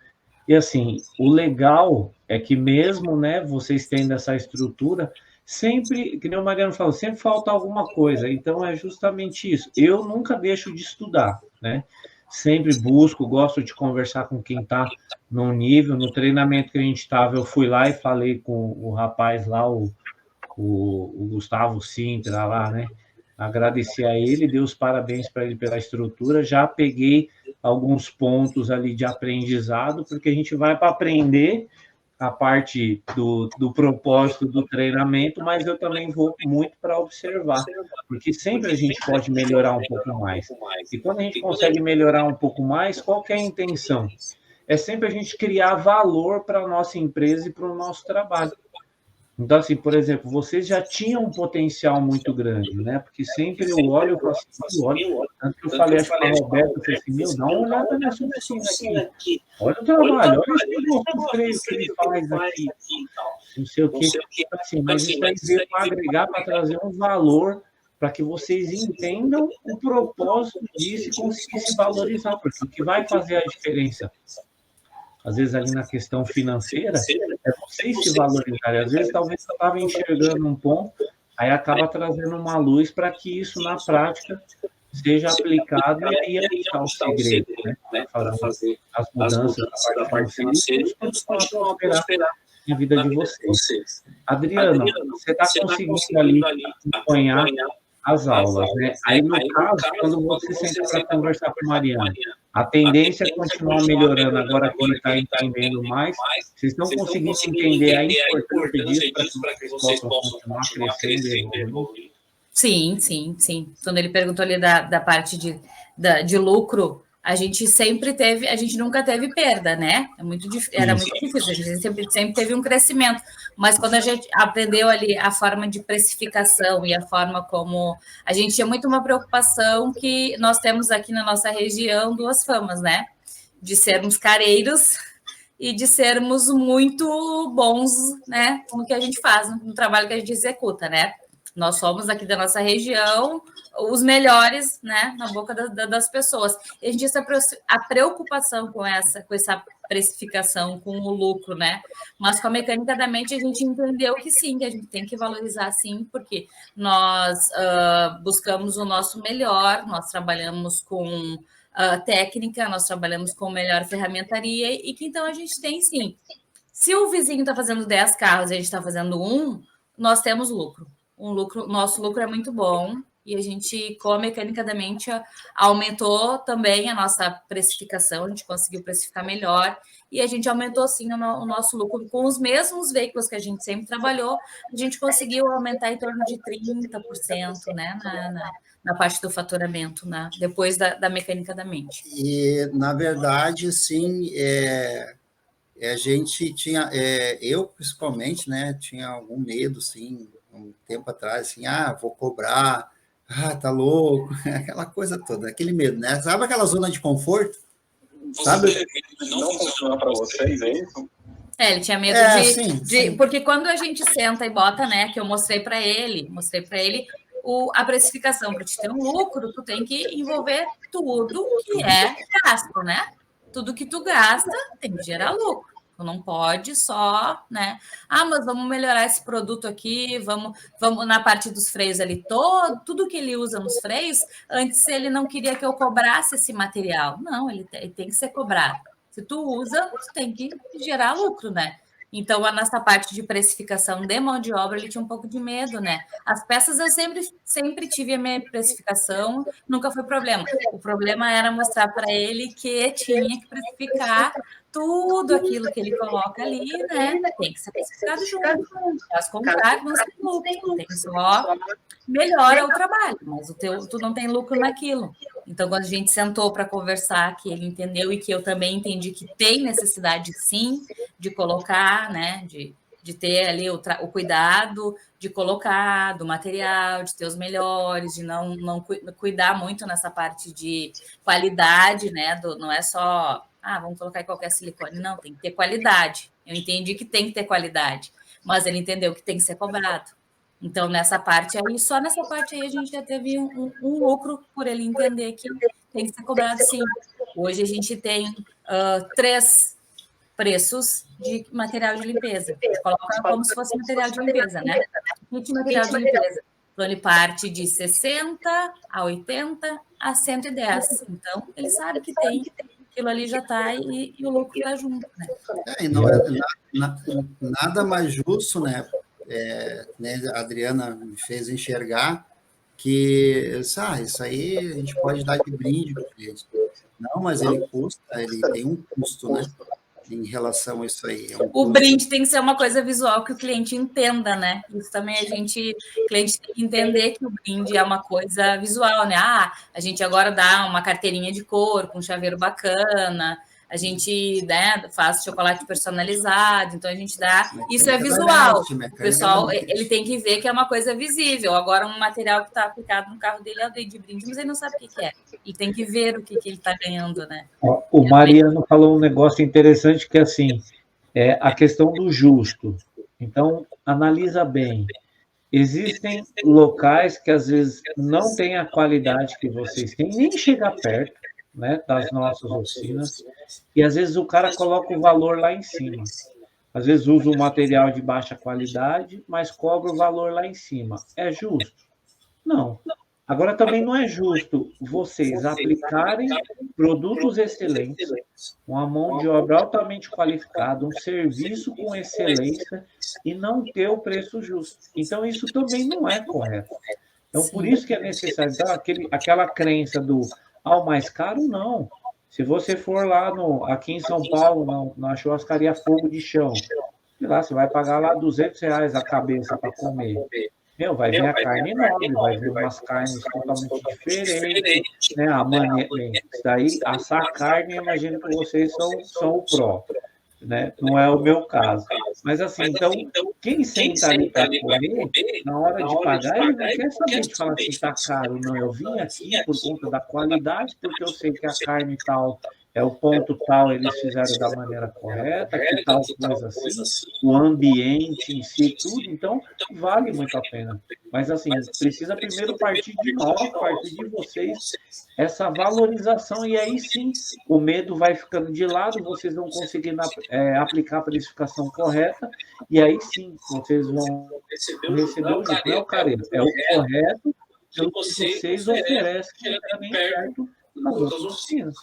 Speaker 4: E, assim, o legal é que mesmo, né, vocês tendo essa estrutura, sempre, que nem o Mariano falou, sempre falta alguma coisa. Então, é justamente isso. Eu nunca deixo de estudar, né? Sempre busco, gosto de conversar com quem está no nível. No treinamento que a gente estava, eu fui lá e falei com o rapaz lá, o Gustavo Sintra lá, né? Agradeci a ele, dei os parabéns para ele pela estrutura. Já peguei alguns pontos ali de aprendizado, porque a gente vai para aprender a parte do propósito do treinamento, mas eu também vou muito para observar, porque sempre a gente pode melhorar um pouco mais. E quando a gente consegue melhorar um pouco mais, qual que é a intenção? É sempre a gente criar valor para a nossa empresa e para o nosso trabalho. Então, assim, por exemplo, vocês já tinham um potencial muito grande, né? Porque sempre eu olho e falo assim, olha, tanto que eu falei, acho que para o Roberto, eu falei assim, meu, dá uma olhada nessa oficina aqui. Olha o trabalho, olha esse freio que ele faz aqui. Não sei o quê. Assim, mas isso aí veio para agregar, para trazer um valor, para que vocês entendam o propósito disso e conseguir se valorizar, porque o que vai fazer a diferença, às vezes ali na questão financeira, é vocês se valorizarem. Às vezes, talvez eu estava enxergando um ponto, aí acaba trazendo uma luz para que isso, na prática, seja aplicado e aí está o segredo, né? Para fazer as mudanças da parte financeira e continuar a prosperar na vida de vocês. Adriana, você está conseguindo ali acompanhar as aulas, né? Aí, no caso, quando você senta para conversar com a Mariana, a tendência é continuar melhorando. Agora que ele está entendendo mais, vocês estão conseguindo entender a importância disso para que vocês possam continuar crescendo e evoluindo?
Speaker 2: Sim, sim, sim. Quando ele perguntou ali da parte de lucro, a gente sempre teve, a gente nunca teve perda, né? Era muito difícil, a gente sempre teve um crescimento. Mas quando a gente aprendeu ali a forma de precificação e a forma como a gente tinha muito uma preocupação que nós temos aqui na nossa região duas famas, né? De sermos careiros e de sermos muito bons, né? No que a gente faz, no trabalho que a gente executa, né? Nós somos aqui da nossa região os melhores, né, na boca das pessoas. E a gente tem a preocupação com essa precificação, com o lucro, né? Mas com a mecânica da mente a gente entendeu que sim, que a gente tem que valorizar sim, porque nós buscamos o nosso melhor, nós trabalhamos com técnica, nós trabalhamos com melhor ferramentaria e que então a gente tem sim. Se o vizinho está fazendo 10 carros e a gente está fazendo 1, nós temos lucro. Nosso lucro é muito bom e a gente, com a mecânica da mente, aumentou também a nossa precificação, a gente conseguiu precificar melhor e a gente aumentou, sim, o nosso lucro. Com os mesmos veículos que a gente sempre trabalhou, a gente conseguiu aumentar em torno de 30%, né, na parte do faturamento, né, depois da mecânica da mente.
Speaker 3: E, na verdade, sim, a gente tinha, eu principalmente, né, tinha algum medo, sim, um tempo atrás, assim, vou cobrar, tá louco, aquela coisa toda, aquele medo, né? Sabe aquela zona de conforto? Sabe?
Speaker 5: Não funcionar para vocês, é isso?
Speaker 2: Ele tinha medo sim. Porque quando a gente senta e bota, né, que eu mostrei para ele a precificação, para te ter um lucro, tu tem que envolver tudo que é gasto, né? Tudo que tu gasta tem que gerar lucro. Tu não pode só, né? Ah, mas vamos melhorar esse produto aqui, vamos na parte dos freios ali, tudo que ele usa nos freios, antes ele não queria que eu cobrasse esse material. Não, ele tem que ser cobrado. Se tu usa, tu tem que gerar lucro, né? Então, nessa parte de precificação de mão de obra, ele tinha um pouco de medo, né? As peças eu sempre tive a minha precificação, nunca foi problema. O problema era mostrar para ele que tinha que precificar tudo aquilo que ele coloca ali, né? Tem que ser precificado junto. Caso contrário, não se tem lucro, tem só melhora o trabalho, mas tu não tem lucro naquilo. Então, quando a gente sentou para conversar, que ele entendeu e que eu também entendi que tem necessidade, sim, de colocar, né, de ter ali o cuidado de colocar do material, de ter os melhores, de não cuidar muito nessa parte de qualidade, né, não é só, vamos colocar em qualquer silicone, não, tem que ter qualidade. Eu entendi que tem que ter qualidade, mas ele entendeu que tem que ser cobrado. Então, nessa parte aí, só nessa parte aí, a gente já teve um lucro por ele entender que tem que ser cobrado, sim. Hoje a gente tem 3 preços de material de limpeza. Coloca como se fosse material de limpeza, né? Kit material de limpeza. Então, ele parte de 60 a 80 a 110. Então, ele sabe que tem, aquilo ali já está e o lucro está junto, né?
Speaker 3: E não é nada mais justo, né? A Adriana me fez enxergar que isso aí a gente pode dar de brinde para o cliente. Não, mas ele tem um custo, né? Em relação a isso aí.
Speaker 2: O brinde tem que ser uma coisa visual que o cliente entenda, né? Isso também o cliente tem que entender que o brinde é uma coisa visual, né? A gente agora dá uma carteirinha de couro com um chaveiro bacana, a gente, né, faz chocolate personalizado, então a gente dá. Isso é visual. O pessoal, ele tem que ver que é uma coisa visível. Agora, um material que está aplicado no carro dele é de brinde, mas ele não sabe o que é. E tem que ver o que ele está ganhando, né?
Speaker 4: O Mariano falou um negócio interessante que, assim, é a questão do justo. Então, analisa bem. Existem locais que, às vezes, não têm a qualidade que vocês têm, nem chega perto, né, das nossas oficinas, e às vezes o cara coloca o valor lá em cima. Às vezes usa um material de baixa qualidade, mas cobra o valor lá em cima. É justo? Não. Agora, também não é justo vocês aplicarem produtos excelentes, uma mão de obra altamente qualificada, um serviço com excelência e não ter o preço justo. Então, isso também não é correto. Então, por isso que é necessário, aquela crença do o mais caro, não. Se você for lá aqui em São Paulo, na churrascaria Fogo de Chão, sei lá, você vai pagar lá R$200 a cabeça para comer. Vai ver a carne enorme, vai ver umas carnes totalmente diferentes, né? Daí, assar carne, eu imagino que vocês são o pró, né? Não é o meu caso. Mas, assim, então, quem senta ali para comer, na hora de pagar, ele não quer saber de falar assim, está caro. Não, eu vim aqui por conta da qualidade, porque eu sei que a carne tal é o ponto tal, eles fizeram da maneira correta, que tal coisa assim, o ambiente em si, tudo, então vale muito a pena. Mas, assim, precisa primeiro partir de nós, partir de vocês, essa valorização, e aí sim, o medo vai ficando de lado, vocês vão conseguindo aplicar a precificação correta, e aí sim, vocês vão receber o lucro, não é o careto, é o correto pelo que vocês oferecem também perto nas outras oficinas.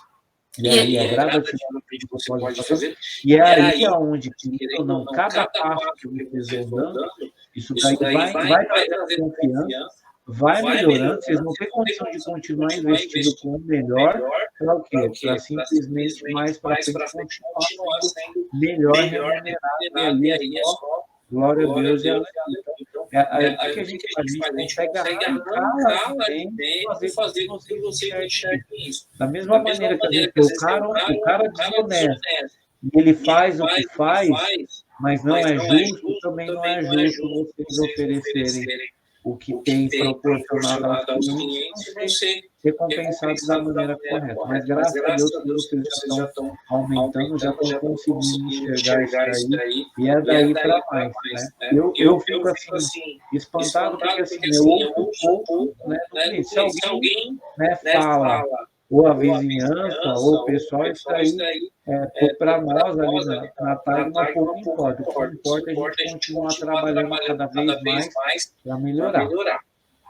Speaker 4: E aí é gradativamente que você pode fazer. E é aí aonde, ou não, cada passo que vocês vão dando, isso daí vai trazendo confiança, vai melhorando, vocês não têm condição de continuar investindo com o melhor, para o quê? Para simplesmente mais para frente continuar sendo melhor remunerado, e aí é só glória a Deus e aleluia. O que a gente consegue arrancar bem e fazer com que vocês enxerguem isso. Da mesma maneira que a gente tem o cara desonesto, e ele faz o que faz, mas não é justo, também não é justo vocês oferecerem o que tem proporcionado aos clientes não ser recompensados da maneira correta. Mas, graças a Deus, que vocês já estão aumentando, já estão conseguindo enxergar isso daí, e é daí para mais. Né? Eu fico, assim, espantado, porque, assim, eu ouvo um pouco, né, se alguém, né, fala, ou a vizinhança, ou o pessoal, isso daí Para nós, ali na tarde, não pouco importa. O que importa é a gente continuar trabalhando cada vez mais para melhorar.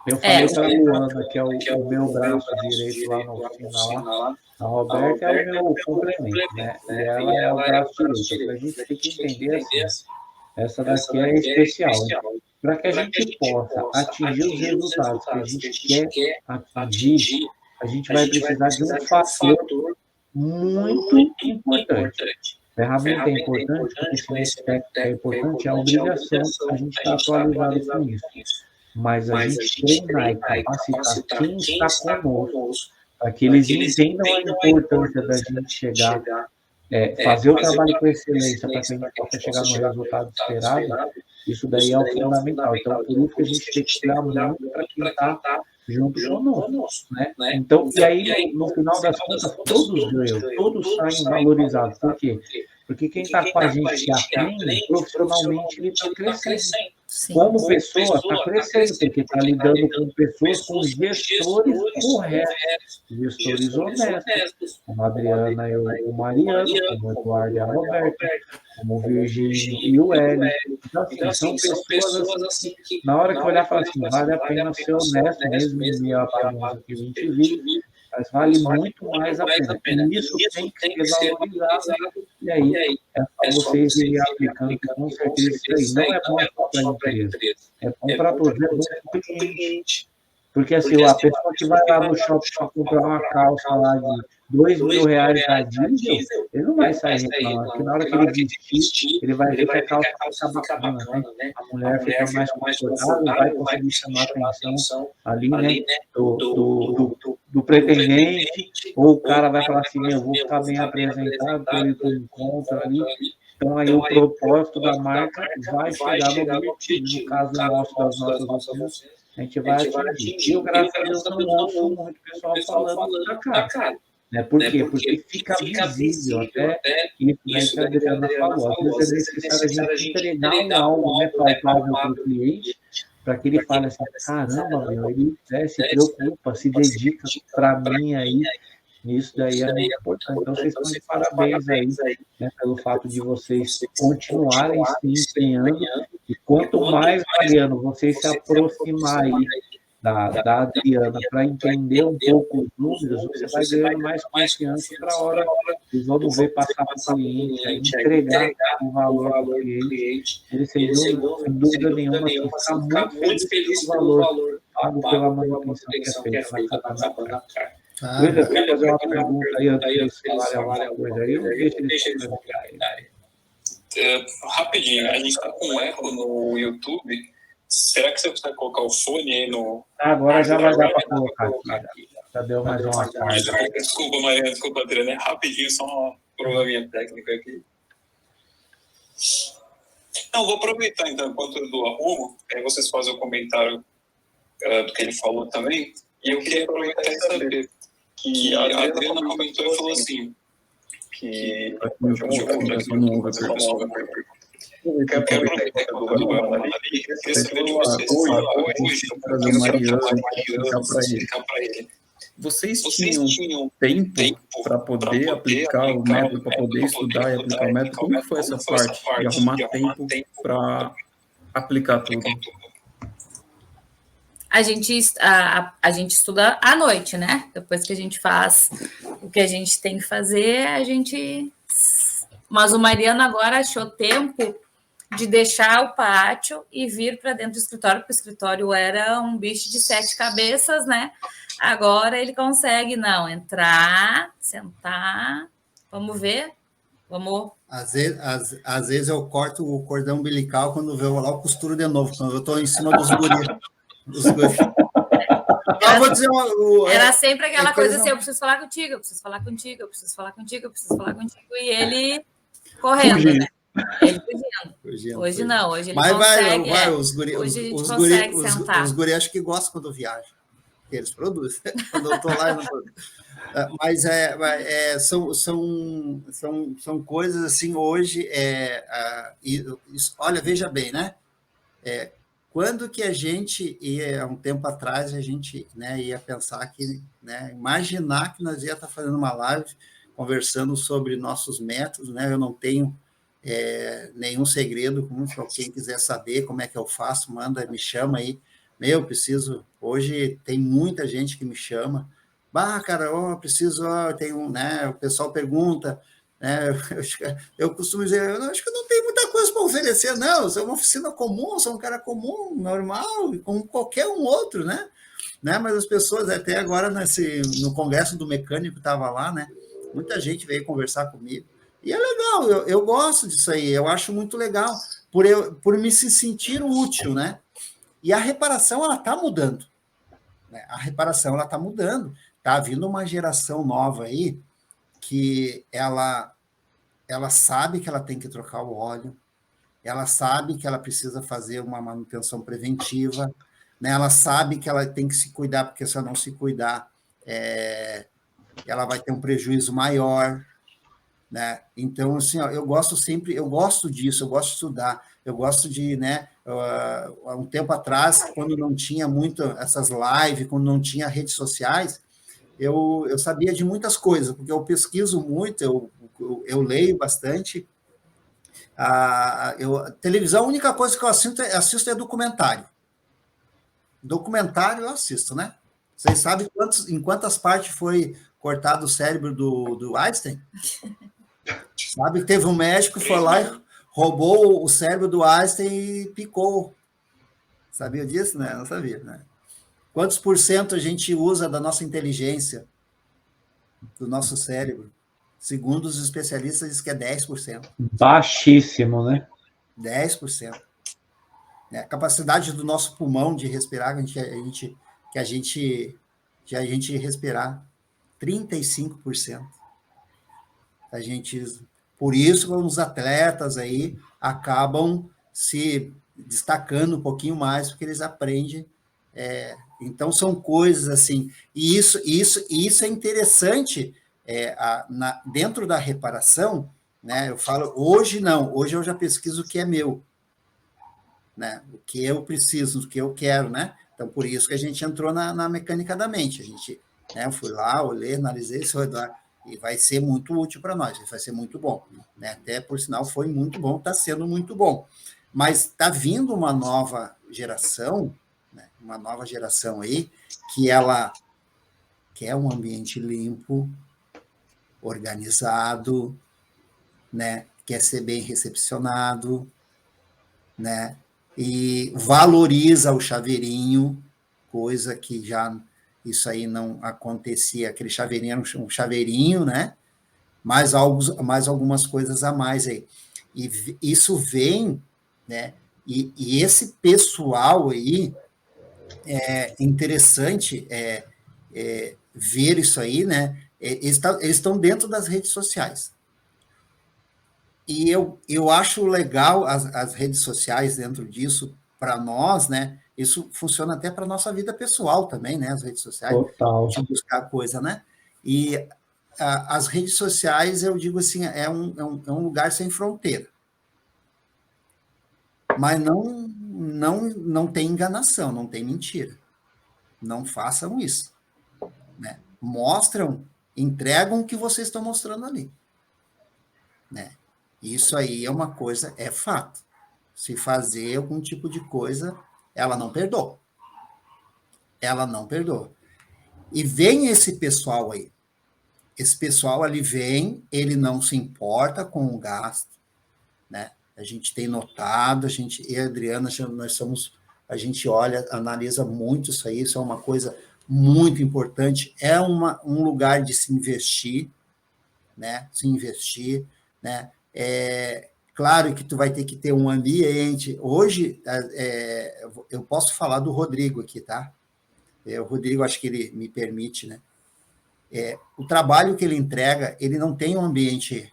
Speaker 4: Eu falei para a Luana, que é o meu braço direito lá na oficina lá, a Roberta é o meu complemento, né? E ela é o braço direito. A gente tem que entender assim, essa daqui é especial. Para que a gente possa atingir os resultados que a gente quer atingir, a gente vai precisar de um fator muito importante. A ferramenta é importante, o conhecimento técnico é importante, é a obrigação a gente estar atualizado com isso. Mas a gente treinar e capacitar quem está conosco, para que eles entendam a importância da gente chegar, fazer o trabalho com excelência, para que a gente possa chegar no resultado esperado, isso daí é o fundamental. Então, por isso que a gente tem que cuidar muito para quem está junto conosco, né? Então, e aí, no final das contas, todos ganham, todos saem valorizados. Por quê? Porque quem está com a gente que aprende, profissionalmente, ele está crescendo. Como pessoa, está crescendo, porque está lidando com pessoas, com gestores corretos, gestores honestos, como a Adriana e o Mariano, como o Eduardo e a Roberta, como o Virgínio e o Hélio. Então, assim, são pessoas assim, que, na hora que olhar, fala assim, vale a pena ser honesto mesmo, em meio à bagunça que a gente vive, mas vale muito mais a pena. E isso tem que ser valorizado, e aí é só vocês irem aplicando, que com certeza isso aí não é bom só para a empresa, é bom para todos, é bom para o cliente. Porque assim, a pessoa que vai lá no shopping para comprar uma calça lá de R$2.000 da diesel, ele não vai sair reclamando, porque na hora que ele vestir, ele vai ver que a calça está bacana, né? A mulher fica mais confortável, vai conseguir chamar a atenção ali, né? Do pretendente, ou o cara vai falar assim, eu vou ficar bem apresentado, para ir para o encontro ali. Então, aí o propósito da marca vai chegar no objetivo. No caso nosso, das nossas oficinas, a gente vai atingir. Eu, graças a Deus, não ouço muito pessoal falando da cara. Né? Por quê? Porque fica visível até isso que a Adriana falou. Às vezes é necessário a gente entregar algo palpável para o cliente, para que ele fale assim, caramba, meu, ele se preocupa, se dedica para mim aí. Isso daí é muito importante. Então, vocês estão de parabéns aí, né, pelo fato de vocês continuarem se empenhando. E quanto mais, Mariano, vocês se aproximar aí da Adriana para entender um pouco os números, você vai ganhando mais confiança para a hora que vamos ver passar para o cliente, entregar o valor para o cliente. Ele, sem dúvida nenhuma, fica muito feliz com o valor pago pela manutenção que é feita na casa. William, quer fazer uma pergunta aí antes de você falar alguma coisa aí? Deixa eles
Speaker 5: rapidinho, a gente está com eco no YouTube. Será que você consegue colocar o fone aí no...
Speaker 4: Agora já vai dar para colocar aqui. Já deu mais uma carga.
Speaker 5: Desculpa, Mariana, desculpa, Adriana. É rapidinho, só uma probleminha técnica aqui. Não, vou aproveitar então, enquanto eu dou arrumo, aí vocês fazem o comentário do que ele falou também. E eu queria aproveitar e saber que a Adriana comentou e falou assim, que... Eu quero aproveitar que eu estou ali, eu queria saber de vocês. Hoje, explicar para ele.
Speaker 1: Vocês tinham tempo para poder aplicar o método, para poder estudar e aplicar o método? Como foi essa parte de arrumar tempo para aplicar tudo?
Speaker 2: A gente estuda à noite, né? Depois que a gente faz o que a gente tem que fazer, a gente... Mas o Mariano agora achou tempo de deixar o pátio e vir para dentro do escritório, porque o escritório era um bicho de 7 cabeças, né? Agora ele consegue, entrar, sentar, vamos ver, vamos...
Speaker 3: Às vezes eu corto o cordão umbilical quando eu vou lá, eu costuro de novo, quando eu estou em cima dos guris.
Speaker 2: Era sempre aquela coisa assim, eu preciso falar contigo, eu preciso falar contigo, eu preciso falar contigo, eu preciso falar contigo, e ele correndo, né? Ele fugindo. Hoje não, hoje ele consegue. Hoje a gente consegue sentar.
Speaker 3: Os guri acho que gostam quando eu viajo, porque eles produzem. Quando eu estou lá, eu não produzo. Mas são coisas assim, hoje, olha, veja bem, né? Quando que a gente ia, há um tempo atrás, a gente ia pensar que, imaginar que nós ia estar fazendo uma live conversando sobre nossos métodos, né? Eu não tenho nenhum segredo, quem quiser saber como é que eu faço, manda, me chama aí. Preciso, hoje tem muita gente que me chama, cara, preciso, tem né? O pessoal pergunta, né? Eu costumo dizer, eu acho que eu não tenho muita coisa para oferecer, não, eu sou uma oficina comum, sou um cara comum, normal, como qualquer um outro, né? Mas as pessoas, até agora, no Congresso do Mecânico, estava lá, né? Muita gente veio conversar comigo. E é legal, eu gosto disso aí, eu acho muito legal, por me se sentir útil, né? E a reparação, ela está mudando. Né? A reparação, ela está mudando. Está vindo uma geração nova aí, que ela sabe que ela tem que trocar o óleo, ela sabe que ela precisa fazer uma manutenção preventiva, né? Ela sabe que ela tem que se cuidar, porque se ela não se cuidar, ela vai ter um prejuízo maior, né? Então, assim, eu gosto disso, eu gosto de estudar, eu gosto de, né, há um tempo atrás, quando não tinha muito essas lives, quando não tinha redes sociais, eu sabia de muitas coisas, porque eu pesquiso muito, eu leio bastante. Televisão, a única coisa que eu assisto é documentário. Documentário eu assisto, né? Vocês sabem em quantas partes foi cortado o cérebro do Einstein? Sabe que teve um médico que foi lá e roubou o cérebro do Einstein e picou. Sabia disso, né? Não sabia, né? Quantos por cento a gente usa da nossa inteligência, do nosso cérebro? Segundo os especialistas, diz que é 10%.
Speaker 4: Baixíssimo, né?
Speaker 3: 10%. A capacidade do nosso pulmão de respirar, que a gente respirar, 35%. Por isso, os atletas aí acabam se destacando um pouquinho mais, porque eles aprendem. Então, são coisas assim. E isso é interessante dentro da reparação, né? Eu falo, hoje não, hoje eu já pesquiso o que é meu, né? O que eu preciso, o que eu quero, né? Então, por isso que a gente entrou na mecânica da mente. A gente, né, eu fui lá, olhei, analisei, e vai ser muito útil para nós, vai ser muito bom, né? Até, por sinal, foi muito bom, está sendo muito bom. Mas está vindo uma nova geração, né? Uma nova geração aí, que ela quer um ambiente limpo, organizado, né? Quer ser bem recepcionado, né? E valoriza o chaveirinho, coisa que já isso aí não acontecia, aquele chaveirinho era um chaveirinho, né? Mais algumas coisas a mais aí. E isso vem, né? E esse pessoal aí, é interessante ver isso aí, né? Eles estão dentro das redes sociais. E eu acho legal as redes sociais dentro disso, para nós, né? Isso funciona até para a nossa vida pessoal também, né? As redes sociais,
Speaker 4: Total.
Speaker 3: de buscar coisa, né? E as redes sociais, eu digo assim, é um lugar sem fronteira. Mas não tem enganação, não tem mentira. Não façam isso. Né? Entregam o que vocês estão mostrando ali. Né? Isso aí é uma coisa, é fato. Se fazer algum tipo de coisa, ela não perdoa. Ela não perdoa. E vem esse pessoal aí. Esse pessoal ali vem, ele não se importa com o gasto, né? A gente tem notado, eu e a Adriana, a gente olha, analisa muito isso aí, isso é uma coisa muito importante, é um lugar de se investir, né? Se investir, né? Claro que tu vai ter que ter um ambiente. Hoje, eu posso falar do Rodrigo aqui, tá? O Rodrigo, acho que ele me permite, né? O trabalho que ele entrega, ele não tem um ambiente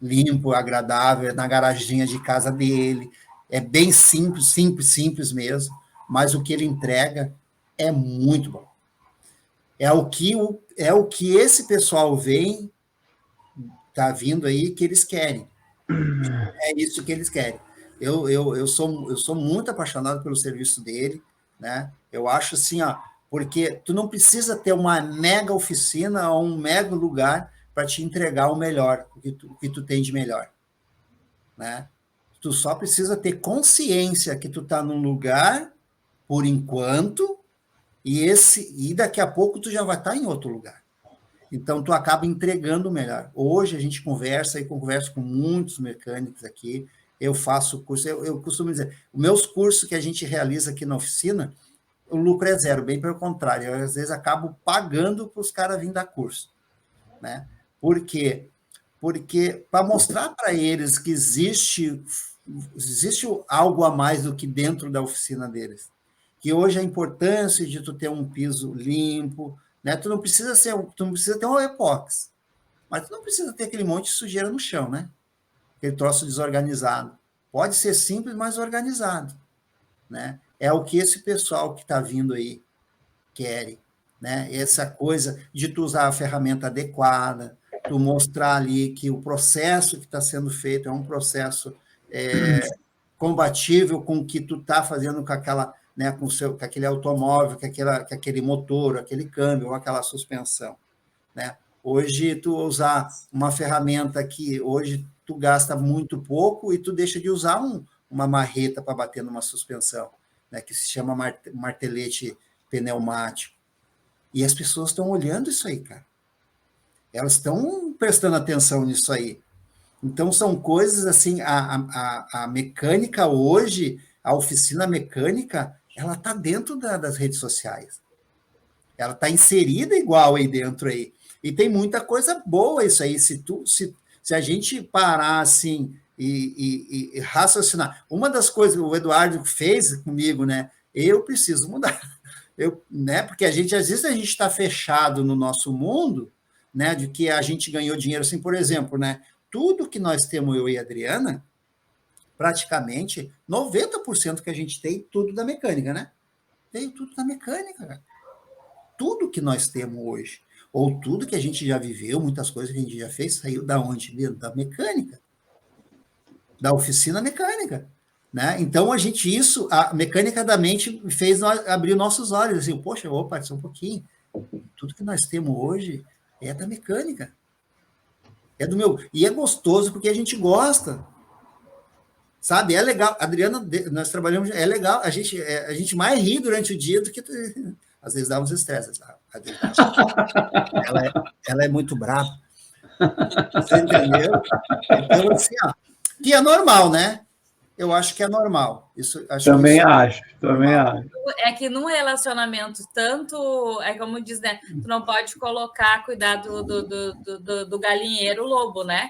Speaker 3: limpo, agradável, na garaginha de casa dele. É bem simples mesmo, mas o que ele entrega é muito bom. É o que esse pessoal tá vindo aí, que eles querem. É isso que eles querem. Eu sou muito apaixonado pelo serviço dele, né? Eu acho assim, ó, porque tu não precisa ter uma mega oficina ou um mega lugar para te entregar o melhor, o que tu tem de melhor, né? Tu só precisa ter consciência que tu tá num lugar, por enquanto, e daqui a pouco tu já vai estar em outro lugar. Então, tu acaba entregando o melhor. Hoje a gente conversa, e converso com muitos mecânicos aqui, eu faço curso, eu costumo dizer, os meus cursos que a gente realiza aqui na oficina, o lucro é zero, bem pelo contrário, eu às vezes acabo pagando para os caras virem dar curso, né? Por quê? Porque para mostrar para eles que existe algo a mais do que dentro da oficina deles, que hoje a importância de tu ter um piso limpo, né? Tu não precisa ter um epox, mas tu não precisa ter aquele monte de sujeira no chão, né? Aquele troço desorganizado. Pode ser simples, mas organizado, né? É o que esse pessoal que está vindo aí quer, né? Essa coisa de tu usar a ferramenta adequada, tu mostrar ali que o processo que está sendo feito é um processo compatível com o que tu está fazendo com aquela, né, com aquele automóvel, com aquele motor, aquele câmbio, ou aquela suspensão, né? Hoje, tu usar uma ferramenta que hoje tu gasta muito pouco e tu deixa de usar uma marreta para bater numa suspensão, né, que se chama martelete pneumático. E as pessoas estão olhando isso aí, cara. Elas estão prestando atenção nisso aí. Então, são coisas assim, a mecânica hoje, a oficina mecânica, ela está dentro das redes sociais. Ela está inserida igual aí dentro aí. E tem muita coisa boa isso aí. Se a gente parar assim e raciocinar. Uma das coisas que o Eduardo fez comigo, né? Eu preciso mudar. Né? Porque às vezes a gente está fechado no nosso mundo, né? De que a gente ganhou dinheiro assim, por exemplo, né? Tudo que nós temos, eu e a Adriana, praticamente 90% que a gente tem, tudo da mecânica, né? Veio tudo da mecânica, cara. Tudo que nós temos hoje, ou tudo que a gente já viveu, muitas coisas que a gente já fez, saiu da onde? Da mecânica. Da oficina mecânica. Né? Então, a mecânica da mente fez nós abrir nossos olhos, assim, poxa, opa, só um pouquinho. Tudo que nós temos hoje é da mecânica. É do meu. E é gostoso porque a gente gosta. Sabe? É legal. Adriana, nós trabalhamos, é legal. A gente mais ri durante o dia do que. Às vezes dá uns estresses. Ela é muito brava. Você entendeu? Então, assim, ó, que é normal, né? Eu acho que é normal.
Speaker 4: Também acho.
Speaker 2: É que num relacionamento, tanto, é como diz, né? Tu não pode cuidar do galinheiro lobo, né?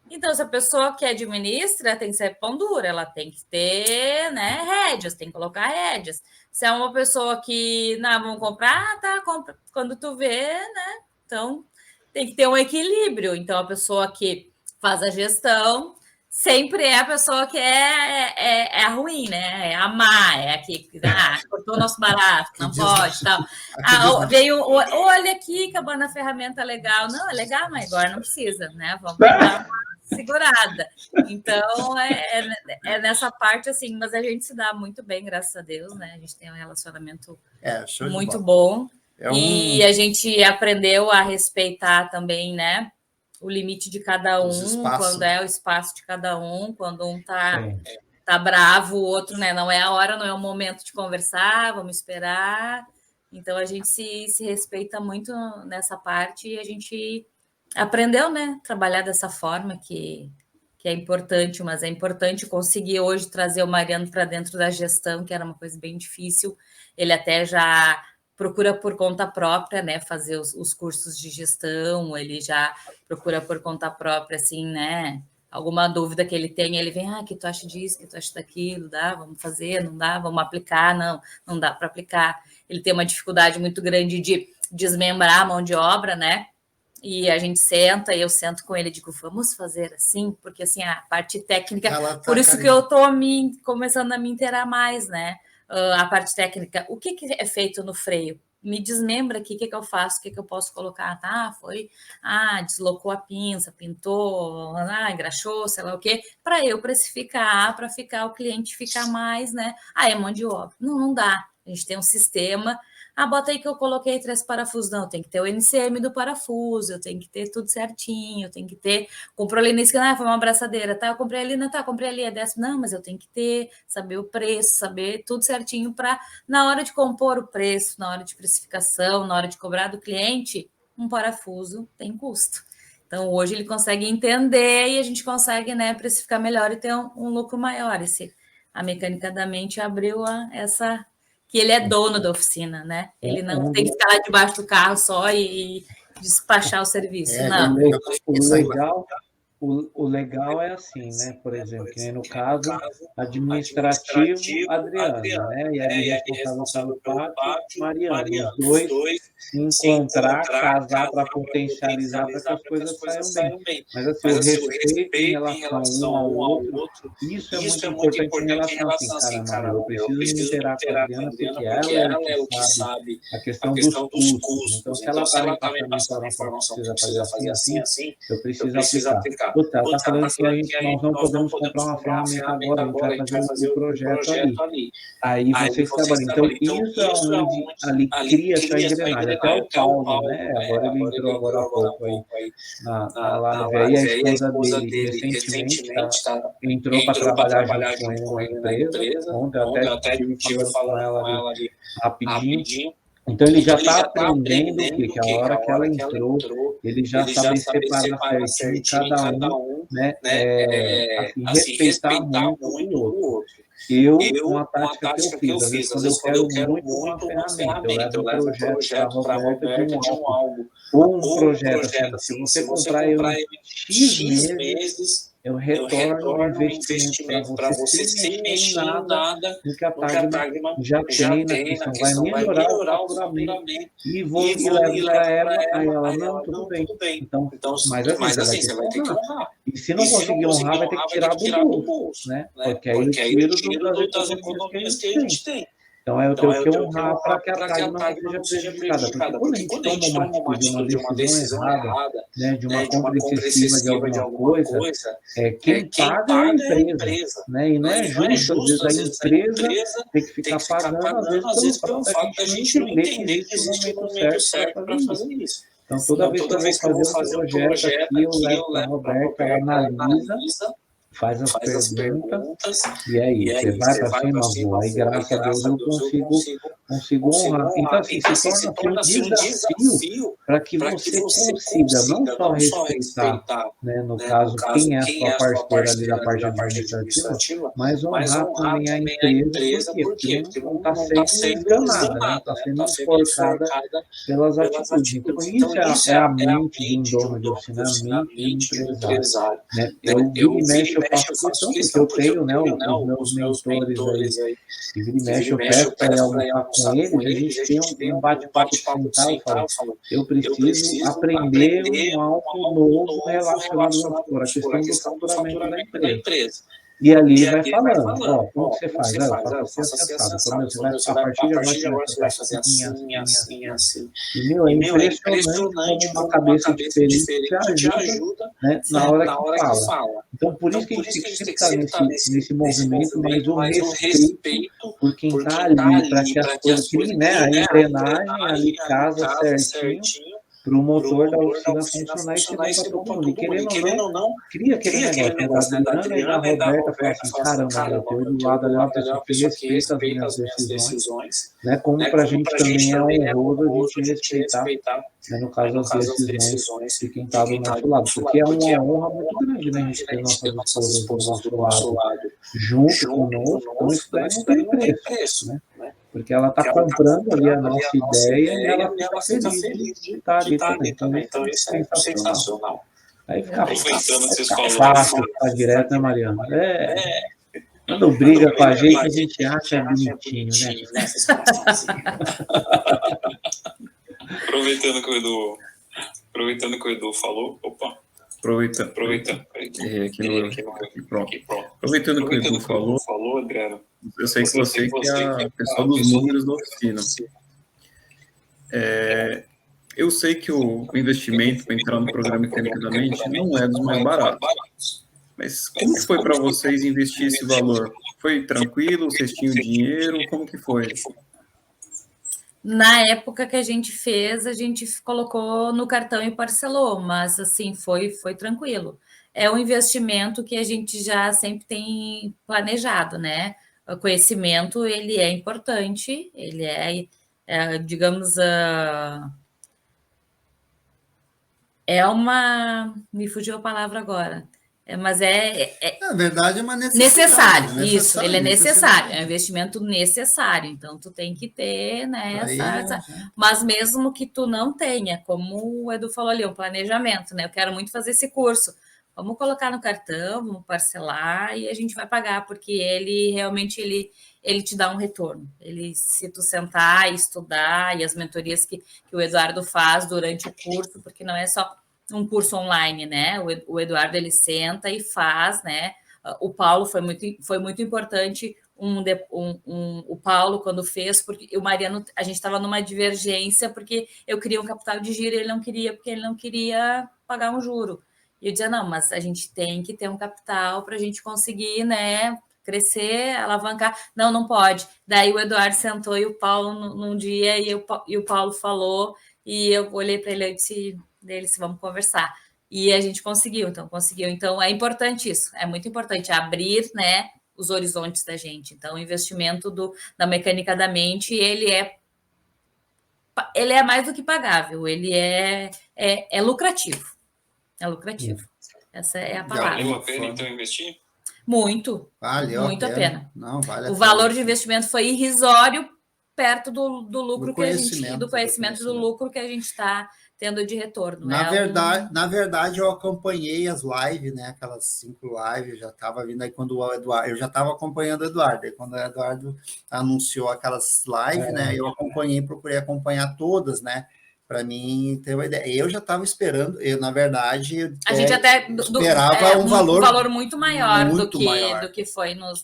Speaker 2: Então, se a pessoa que administra tem que ser pão dura, ela tem que ter, né, rédeas, tem que colocar rédeas. Se é uma pessoa que, não, vamos comprar, tá, compra. Quando tu vê, né? Então, tem que ter um equilíbrio. Então, a pessoa que faz a gestão sempre é a pessoa que é ruim, né? É a má, é a que cortou o nosso barato, não pode, tal. Veio, olha aqui, acabando a ferramenta legal. Não, é legal, mas agora não precisa, né? Vamos pegar uma segurada. Então, é nessa parte, assim, mas a gente se dá muito bem, graças a Deus, né? A gente tem um relacionamento muito bom. E a gente aprendeu a respeitar também, né? O limite de cada um, quando é o espaço de cada um, quando um tá bravo, o outro, né? Não é a hora, não é o momento de conversar, vamos esperar. Então, a gente se respeita muito nessa parte e a gente aprendeu, né? Trabalhar dessa forma que é importante, mas é importante conseguir hoje trazer o Mariano para dentro da gestão, que era uma coisa bem difícil. Ele até já procura por conta própria, né, fazer os cursos de gestão, ele já procura por conta própria, assim, né, alguma dúvida que ele tem, ele vem, que tu acha disso, que tu acha daquilo, dá, vamos fazer, não dá, vamos aplicar, não dá para aplicar. Ele tem uma dificuldade muito grande de desmembrar a mão de obra, né, e a gente senta, e eu sento com ele e digo, vamos fazer assim, porque assim, a parte técnica, por isso que eu estou começando a me inteirar mais, né, a parte técnica, o que é feito no freio? Me desmembra aqui, o que eu faço, o que eu posso colocar? Deslocou a pinça, pintou, engraxou, sei lá o quê, para eu precificar, para o cliente ficar mais, né? É mão de obra. Não dá. A gente tem um sistema, Ah, bota aí que eu coloquei 3 parafusos. Não, tem que ter o NCM do parafuso, eu tenho que ter tudo certinho, tem que ter... Comprou ali na esquina, foi uma abraçadeira, tá? Eu comprei ali, não, tá, comprei ali, é 10. Não, mas eu tenho que ter, saber o preço, saber tudo certinho para, na hora de compor o preço, na hora de precificação, na hora de cobrar do cliente, um parafuso tem custo. Então, hoje ele consegue entender e a gente consegue, né, precificar melhor e ter um lucro maior. A Mecânica da Mente abriu essa... que ele é dono da oficina, né? Ele não tem que ficar lá debaixo do carro só e despachar o serviço, não.
Speaker 4: O legal é assim, né? Por exemplo, que nem no caso administrativo, Adriana, né? E ali responsável pelo pátio, Mariana. Os dois se encontrar, casar para potencializar para que as coisas saiam bem. Mas assim, o respeito em relação um ao outro, isso é muito importante em relação assim, cara, eu preciso me interar com a Adriana porque ela é o que sabe a questão dos custos. Então, se ela está me passando a informação que precisa fazer assim, eu preciso aplicar. Puta, ela está falando que nós não podemos comprar uma ferramenta agora, a gente vai fazer o projeto ali. Aí vocês trabalham. Então, isso é onde ali cria essa engrenagem. Até o Paulo, né? Agora ele entrou agora há pouco aí na live. Aí a esposa dele recentemente entrou para trabalhar junto com ele na empresa. Ontem eu até estive falando com ela ali rapidinho. Então, ele já está aprendendo que a hora que ela entrou, ele já sabe separar certinho cada um, né? Assim, respeitar muito o outro. Uma tática que eu fiz, às vezes, quando eu quero muito uma ferramenta, eu levo um projeto para a Roberta de um álbum, ou um projeto assim, se você comprar ele X meses, eu retorno o investimento para você sem mexer em nada do que a Tagma já tem na questão. Vai melhorar o faturamento e vou levar para ela, aí ela, não, tudo bem. Então, mas assim, você vai ter que honrar. E se não conseguir honrar, vai ter que tirar do bolso, né? Porque aí eu tiro das economias que a gente tem. Então, eu tenho que honrar para que a Tagma não seja prejudicada. Porque quando a gente toma uma atitude de uma decisão errada, né, de uma compra excessiva de alguma coisa, quem paga é a empresa. Né? E não é justo, às vezes, a empresa tem que ficar pagando, às vezes, pelo fato da gente não entender que existe o momento certo para fazer isso. Então, toda vez que eu vou fazer um projeto aqui, eu levo para a Roberta, ela analisa, faz as perguntas, e aí, você vai para cima, boa. Aí, graças a Deus, eu consigo honrar. Então, assim, se torna um desafio para que você consiga não só respeitar, né, no caso, quem é a sua parceira ali da parte administrativa, mas honrar também a empresa, porque não está sendo enganada, né? Não está sendo enforcada pelas atitudes. Então, isso é a mente de um dono de oficina, a mente de um empresário. Né? Eu vira e mexe, eu faço questão, porque eu tenho, né, os meus mentores aí, e vira e mexe, eu peço para almoçar com eles, a gente tem um bate-papo sentado, falo, eu preciso aprender algo novo relacionado à questão do faturamento da empresa. E ali vai falando, ó, como que você faz? Eu faço assim, assado. Então, você vai, a partir de agora, você vai fazer assim. E, é impressionante como uma cabeça diferente te ajuda, né, na hora que fala. Então, por isso que a gente tem que estar nesse movimento, mas o respeito por quem está ali, para que as coisas criem, né, a engrenagem ali casa certinho, para o motor da oficina funcionar e ser bom para todo mundo. E querendo ou não, cria aquele negócio, né, da Adriana e da Roberta, fala assim, caramba, eu tenho do lado ali uma pessoa que respeita as minhas decisões, né, como para a gente também é honroso a gente respeitar, né, no caso, as decisões de quem está do nosso lado, porque é uma honra muito grande, né, a gente ter nossas esposas do nosso lado junto conosco, então isso daí não tem preço, né? Porque ela está comprando ali a nossa ideia e ela fica feliz de estar ali também. Então, isso é sensacional. Aí fica fácil, ficar direto, né, Mariana? Quando briga com a gente acha bonitinho, né?
Speaker 5: Aproveitando que o Edu falou, opa.
Speaker 1: Aproveitando. Pronto. Aproveitando que o Edu falou, Adriano, eu sei que você que é a pessoa dos números da oficina. Eu sei que o investimento para entrar no programa Mecânica da Mente não é dos mais baratos. Mas como que foi para vocês investir esse valor? Foi tranquilo? Vocês tinham dinheiro? Como que foi?
Speaker 2: Na época que a gente fez, a gente colocou no cartão e parcelou, mas assim foi tranquilo. É um investimento que a gente já sempre tem planejado, né? O conhecimento ele é importante, ele digamos, é uma. Me fugiu a palavra agora. Mas
Speaker 3: Na verdade, é uma necessidade.
Speaker 2: necessário, isso, ele é necessário, é um
Speaker 3: necessidade.
Speaker 2: investimento necessário, então tu tem que ter, né,
Speaker 3: Aí,
Speaker 2: mas mesmo que tu não tenha, como o Edu falou ali, um planejamento, né, eu quero muito fazer esse curso, vamos colocar no cartão, vamos parcelar e a gente vai pagar, porque ele realmente, ele te dá um retorno, se tu sentar e estudar, e as mentorias que o Eduardo faz durante o curso, porque não é só um curso online, né? O Eduardo ele senta e faz, né? O Paulo foi muito importante. O Paulo, quando fez, porque o Mariano, a gente estava numa divergência, porque eu queria um capital de giro e ele não queria, porque ele não queria pagar um juro. E eu dizia, não, mas a gente tem que ter um capital para a gente conseguir, né? Crescer, alavancar. Não, não pode. Daí o Eduardo sentou e o Paulo num dia, e o Paulo falou, e eu olhei para ele e disse, vamos conversar. E a gente conseguiu. Então, é importante isso, é muito importante abrir, né, os horizontes da gente. Então, o investimento da mecânica da mente, ele é mais do que pagável, ele é lucrativo. É lucrativo. Essa é a palavra.
Speaker 5: Valeu a pena, então, investir?
Speaker 2: Muito.
Speaker 3: Valeu
Speaker 2: muito a pena.
Speaker 3: Não, vale
Speaker 2: o valor de investimento foi irrisório perto do lucro
Speaker 3: do
Speaker 2: que a gente, do conhecimento do lucro que a gente está tendo de retorno.
Speaker 3: Na verdade, eu acompanhei as lives, né? Aquelas 5 lives, eu já estava vindo aí quando o Eduardo, eu já estava acompanhando o Eduardo, aí quando o Eduardo anunciou aquelas lives, né? Eu procurei acompanhar todas, né? Para mim ter uma ideia. Eu já estava esperando, na verdade,
Speaker 2: a gente até
Speaker 3: esperava um valor
Speaker 2: muito maior do que foi nos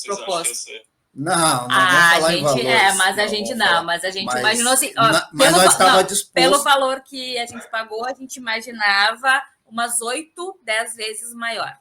Speaker 2: propostos.
Speaker 3: Não falar em valores.
Speaker 2: Mas a gente imaginou assim,
Speaker 3: mas nós estava disposto.
Speaker 2: Pelo valor que a gente pagou, a gente imaginava umas 8, 10 vezes maior.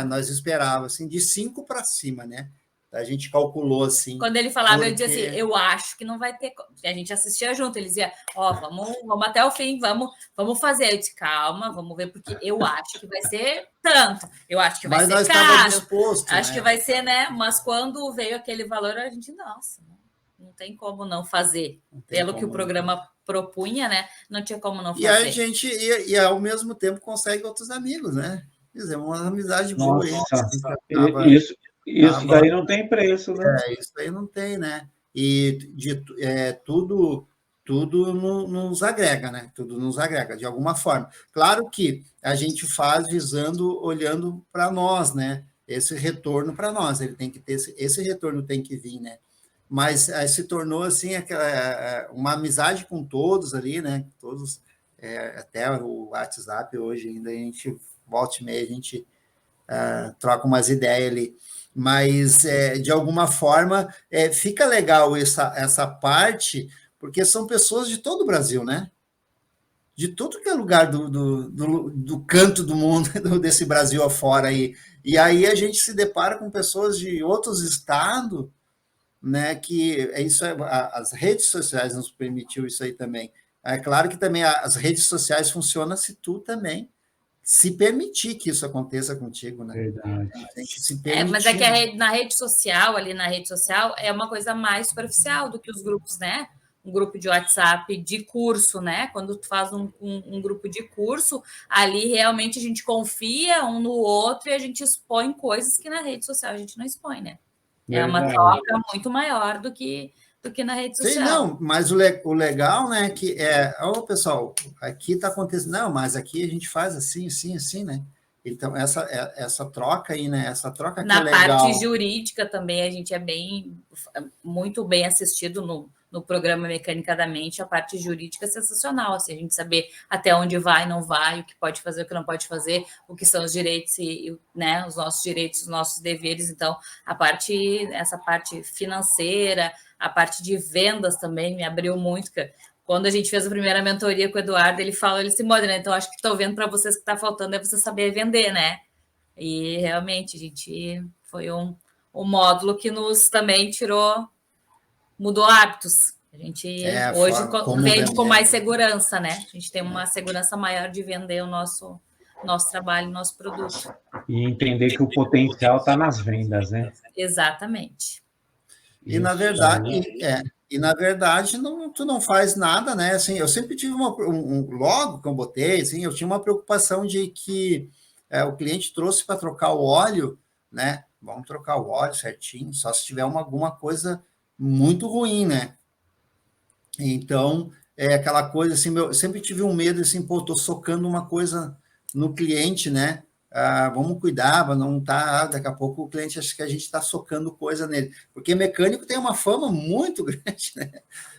Speaker 3: Nós esperávamos assim, de 5 para cima, né? A gente calculou assim.
Speaker 2: Quando ele falava, eu dizia assim, eu acho que não vai ter. A gente assistia junto, ele dizia, vamos até o fim, vamos fazer. Eu disse, calma, vamos ver, porque eu acho que vai ser tanto. Eu acho que vai ser caro.
Speaker 3: Disposto,
Speaker 2: acho que vai ser, né? Mas quando veio aquele valor, a gente, nossa, não tem como não fazer. Pelo que o programa propunha, né? Não tinha como não fazer.
Speaker 3: E a gente, e ao mesmo tempo, consegue outros amigos, né? Quer dizer, uma amizade boa.
Speaker 4: Isso daí não tem preço, né?
Speaker 3: Isso daí não tem, né? E tudo nos agrega, né? Tudo nos agrega, de alguma forma. Claro que a gente faz olhando para nós, né? Esse retorno para nós, ele tem que ter, esse retorno tem que vir, né? Mas se tornou, assim, uma amizade com todos ali, né? Todos, até o WhatsApp hoje ainda, a gente volta e meia, a gente troca umas ideias ali. Mas, de alguma forma, fica legal essa parte, porque são pessoas de todo o Brasil, né? De todo que é lugar do canto do mundo, desse Brasil afora aí. E aí a gente se depara com pessoas de outros estados, né? Que as redes sociais nos permitiu isso aí também. É claro que também as redes sociais funcionam se tu também se permitir que isso aconteça contigo, né?
Speaker 4: Verdade.
Speaker 3: Tem que se permitir.
Speaker 2: Mas é que na rede social, é uma coisa mais superficial do que os grupos, né? Um grupo de WhatsApp de curso, né? Quando tu faz um grupo de curso, ali realmente a gente confia um no outro e a gente expõe coisas que na rede social a gente não expõe, né? É uma troca muito maior do que na rede social.
Speaker 3: Sim, não, mas o legal, né, que pessoal, aqui está acontecendo, não, mas aqui a gente faz assim, assim, assim, né? Então, essa troca aí, né? Essa troca que é legal.
Speaker 2: Na parte jurídica também, a gente muito bem assistido no programa Mecânica da Mente, a parte jurídica é sensacional, assim, a gente saber até onde vai, não vai, o que pode fazer, o que não pode fazer, o que são os direitos né, os nossos direitos, os nossos deveres. Então, essa parte financeira, a parte de vendas também me abriu muito. Quando a gente fez a primeira mentoria com o Eduardo, ele se mostra, né? Então, acho que estou vendo para vocês que está faltando é você saber vender, né? E realmente, a gente foi um módulo que nos também mudou hábitos. A gente
Speaker 3: hoje
Speaker 2: vende com mais segurança, né? A gente tem uma segurança maior de vender o nosso trabalho, nosso produto.
Speaker 4: E entender que o potencial está nas vendas, né?
Speaker 2: Exatamente.
Speaker 3: E na verdade, tu não faz nada, né? Assim, eu sempre tive logo que eu botei, assim, eu tinha uma preocupação de que o cliente trouxe para trocar o óleo, né? Vamos trocar o óleo certinho, só se tiver alguma coisa muito ruim, né? Então, é aquela coisa assim, eu sempre tive um medo assim, pô, tô socando uma coisa no cliente, né? Vamos cuidar, para não tá, daqui a pouco o cliente acha que a gente está socando coisa nele, porque mecânico tem uma fama muito grande, né?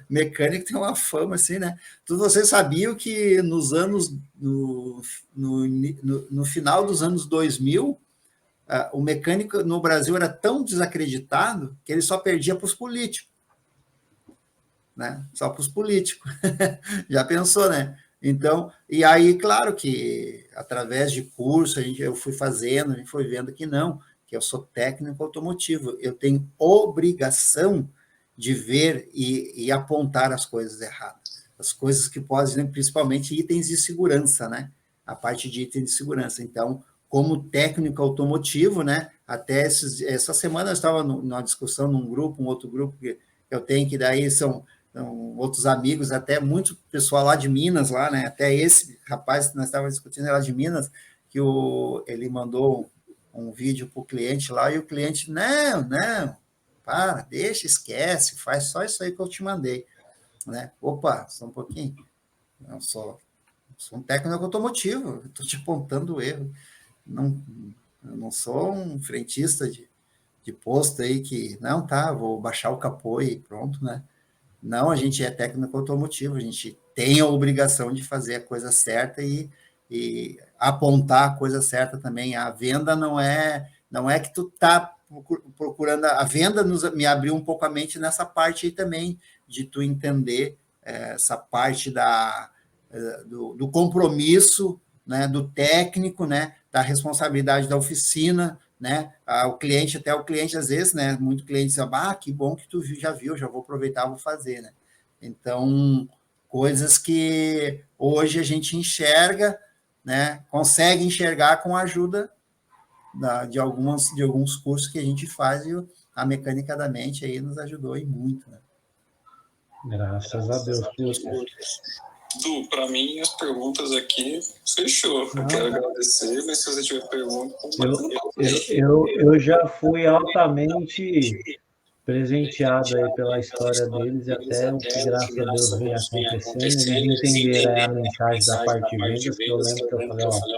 Speaker 3: Mecânico tem uma fama assim, né? Vocês sabiam que nos anos, no final dos anos 2000, o mecânico no Brasil era tão desacreditado que ele só perdia para os políticos, né? Só para os políticos. Já pensou, né? Então, e aí, claro que através de curso eu fui fazendo, a gente foi vendo que não, que eu sou técnico automotivo, eu tenho obrigação de ver e apontar as coisas erradas, as coisas que podem, principalmente itens de segurança, né? A parte de itens de segurança. Então, como técnico automotivo, né? Até essa semana eu estava numa discussão num grupo, um outro grupo que eu tenho, que daí são outros amigos, até muito pessoal lá de Minas, lá, né? Até esse rapaz que nós estávamos discutindo lá de Minas, que ele mandou um vídeo para o cliente lá, e o cliente, não, deixa, esquece, faz só isso aí que eu te mandei, né? Opa, só um pouquinho. Eu sou um técnico automotivo, estou te apontando o erro. Eu não sou um frentista de posto aí que, não, vou baixar o capô e pronto, né? Não, a gente é técnico automotivo, a gente tem a obrigação de fazer a coisa certa e apontar a coisa certa também. A venda não é que tu tá procurando, a venda me abriu um pouco a mente nessa parte aí também, de tu entender essa parte do compromisso, né, do técnico, né, da responsabilidade da oficina, né? O cliente, às vezes, né? Muito cliente diz, que bom que tu já viu, já vou aproveitar, vou fazer, né? Então, coisas que hoje a gente enxerga, né? Consegue enxergar com a ajuda de alguns cursos que a gente faz, e a Mecânica da Mente aí nos ajudou e muito, né?
Speaker 4: Graças a Deus por isso.
Speaker 5: Du, para mim, as perguntas aqui fechou. Eu quero agradecer, mas se você tiver pergunta...
Speaker 4: Eu já fui altamente presenteado aí pela história deles, e até o que, graças a Deus, vem acontecendo, eles entenderam a mensagem da parte de vendas, que eu lembro que eu falei,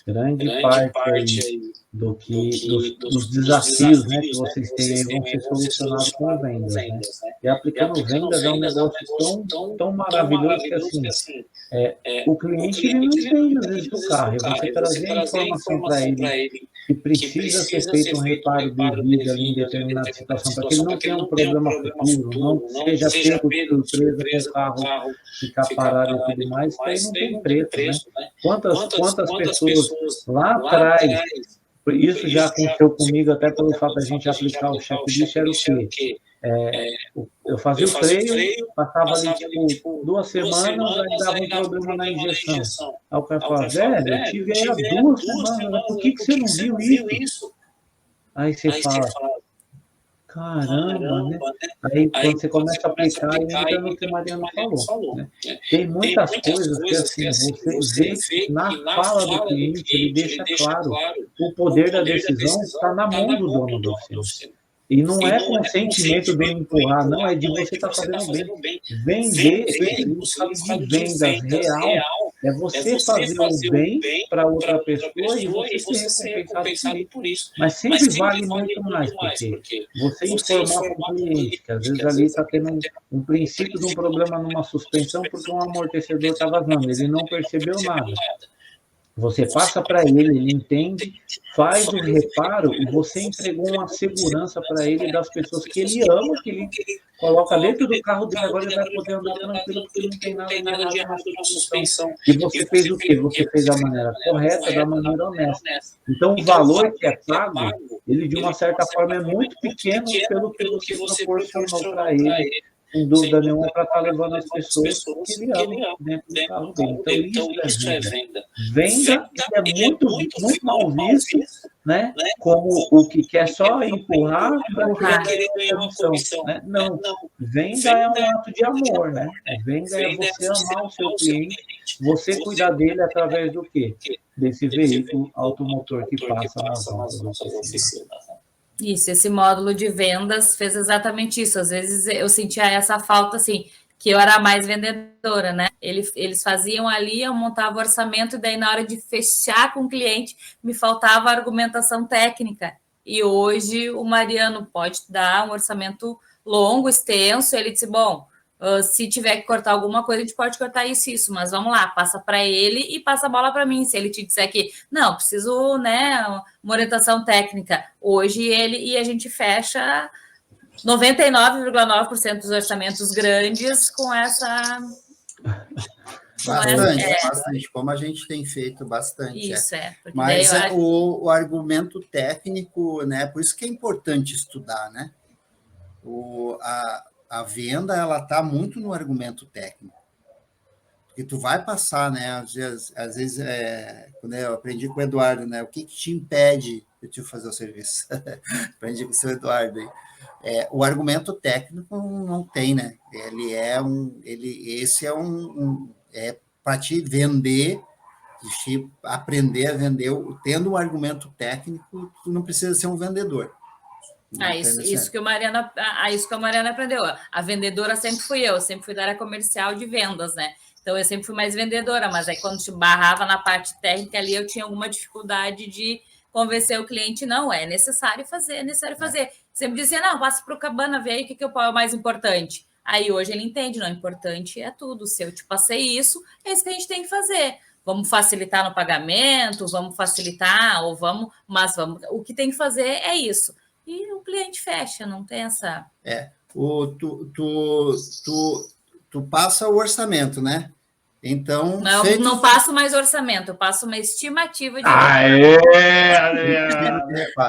Speaker 4: grande parte aí dos desafios, né, que vocês têm aí vão ser solucionados com vendas, né? E aplicando vendas é um negócio tão maravilhoso que, assim, o cliente ele não entende, às vezes, do carro, e você trazer a informação para ele que precisa ser feito um reparo devido ali em determinada situação, para que ele não tenha um problema futuro, não seja pego de surpresa com o carro ficar parado e tudo mais, isso aí não tem preço, né? Quantas pessoas lá atrás, isso já aconteceu comigo, até pelo fato da gente aplicar o checklist, era o quê? Eu fazia o freio, passava ali, tipo, 2 semanas, aí dava um problema na injeção. Aí o cara fala, velho, eu tive aí há 2 semanas, por que você não viu isso? Aí você fala, caramba, né? Aí quando você começa a aplicar, entra no que o Mariano falou, né? Tem muitas coisas que, assim, você vê que na fala do cliente, ele deixa claro, o poder da decisão está na mão do dono da oficina. E não é com o sentimento de empurrar, não, é de você estar fazendo bem. Vender, de vendas real, é você fazer o bem para outra pessoa e você ser recompensado por isso. Mas sempre vale muito mais, porque você informar para o cliente, que às vezes ali está tendo um princípio de um problema numa suspensão porque um amortecedor está vazando, ele não percebeu nada. Você passa para ele entende, faz o reparo e você entregou uma segurança para ele das pessoas que ele ama, que ele coloca dentro do carro dele, agora ele vai poder andar tranquilo porque não tem nada de errado na suspensão. E você fez o quê? Você fez da maneira correta, da maneira honesta. Então, o valor que é pago, ele de uma certa forma é muito pequeno pelo que você proporcionou para ele sem dúvida nenhuma, para estar levando as pessoas que ele ama dentro do carro dele. Então, isso é venda. Venda é muito mal visto, né? Como o que quer só empurrar para querer ganhar uma comissão, né? Não, venda é um ato de amor, né? Venda é você amar o seu cliente, você cuidar dele através do quê? Desse veículo automotor que passa nas nossas oficinas.
Speaker 2: Isso, esse módulo de vendas fez exatamente isso. Às vezes eu sentia essa falta, assim, que eu era mais vendedora, né? Eles faziam ali, eu montava o orçamento, e daí na hora de fechar com o cliente, me faltava argumentação técnica. E hoje o Mariano pode dar um orçamento longo, extenso, ele disse, bom, se tiver que cortar alguma coisa, a gente pode cortar isso, mas vamos lá, passa para ele e passa a bola para mim. Se ele te disser que, não, preciso, né, uma orientação técnica, hoje e a gente fecha 99,9% dos orçamentos grandes com essa...
Speaker 3: Bastante, como a gente tem feito bastante.
Speaker 2: Isso,
Speaker 3: Mas o argumento técnico, né, por isso que é importante estudar, né? A venda, ela está muito no argumento técnico. Porque tu vai passar, né? Às vezes quando eu aprendi com o Eduardo, né? O que te impede de te fazer o serviço? Aprendi com o seu Eduardo aí. O argumento técnico não tem, né? Esse é para te vender, te aprender a vender, tendo um argumento técnico, tu não precisa ser um vendedor.
Speaker 2: Isso que a Mariana aprendeu. A vendedora sempre fui eu, sempre fui da área comercial de vendas, né? Então eu sempre fui mais vendedora, mas aí quando te barrava na parte técnica ali, eu tinha alguma dificuldade de convencer o cliente, não, é necessário fazer. Sempre dizia, não, passa para o Cabana, vê aí o que é o mais importante. Aí hoje ele entende, não, importante é tudo. Se eu te passei isso, é isso que a gente tem que fazer. Vamos facilitar no pagamento, vamos facilitar, mas o que tem que fazer é isso. E o cliente fecha, não tem essa...
Speaker 3: Tu passa o orçamento, né? Então...
Speaker 2: Não passo mais orçamento, eu passo uma estimativa de...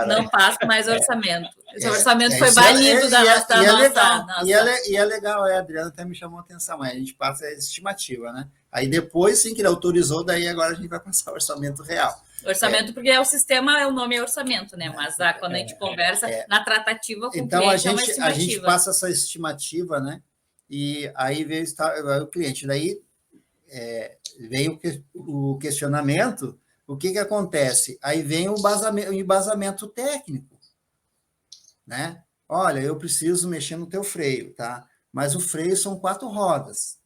Speaker 2: Não passo mais orçamento. Esse orçamento foi banido da nossa...
Speaker 3: E é legal, a Adriana até me chamou a atenção, mas a gente passa a estimativa, né? Aí depois, sim, que ele autorizou, daí agora a gente vai passar o orçamento real.
Speaker 2: Orçamento, porque o sistema, o nome é orçamento, né? Mas quando a gente conversa na tratativa com
Speaker 3: então,
Speaker 2: o cliente, é uma estimativa.
Speaker 3: A gente passa essa estimativa, né? E aí veio o cliente. Daí veio o questionamento, o que acontece? Aí vem o embasamento técnico, né? Olha, eu preciso mexer no teu freio, tá? Mas o freio são 4 rodas,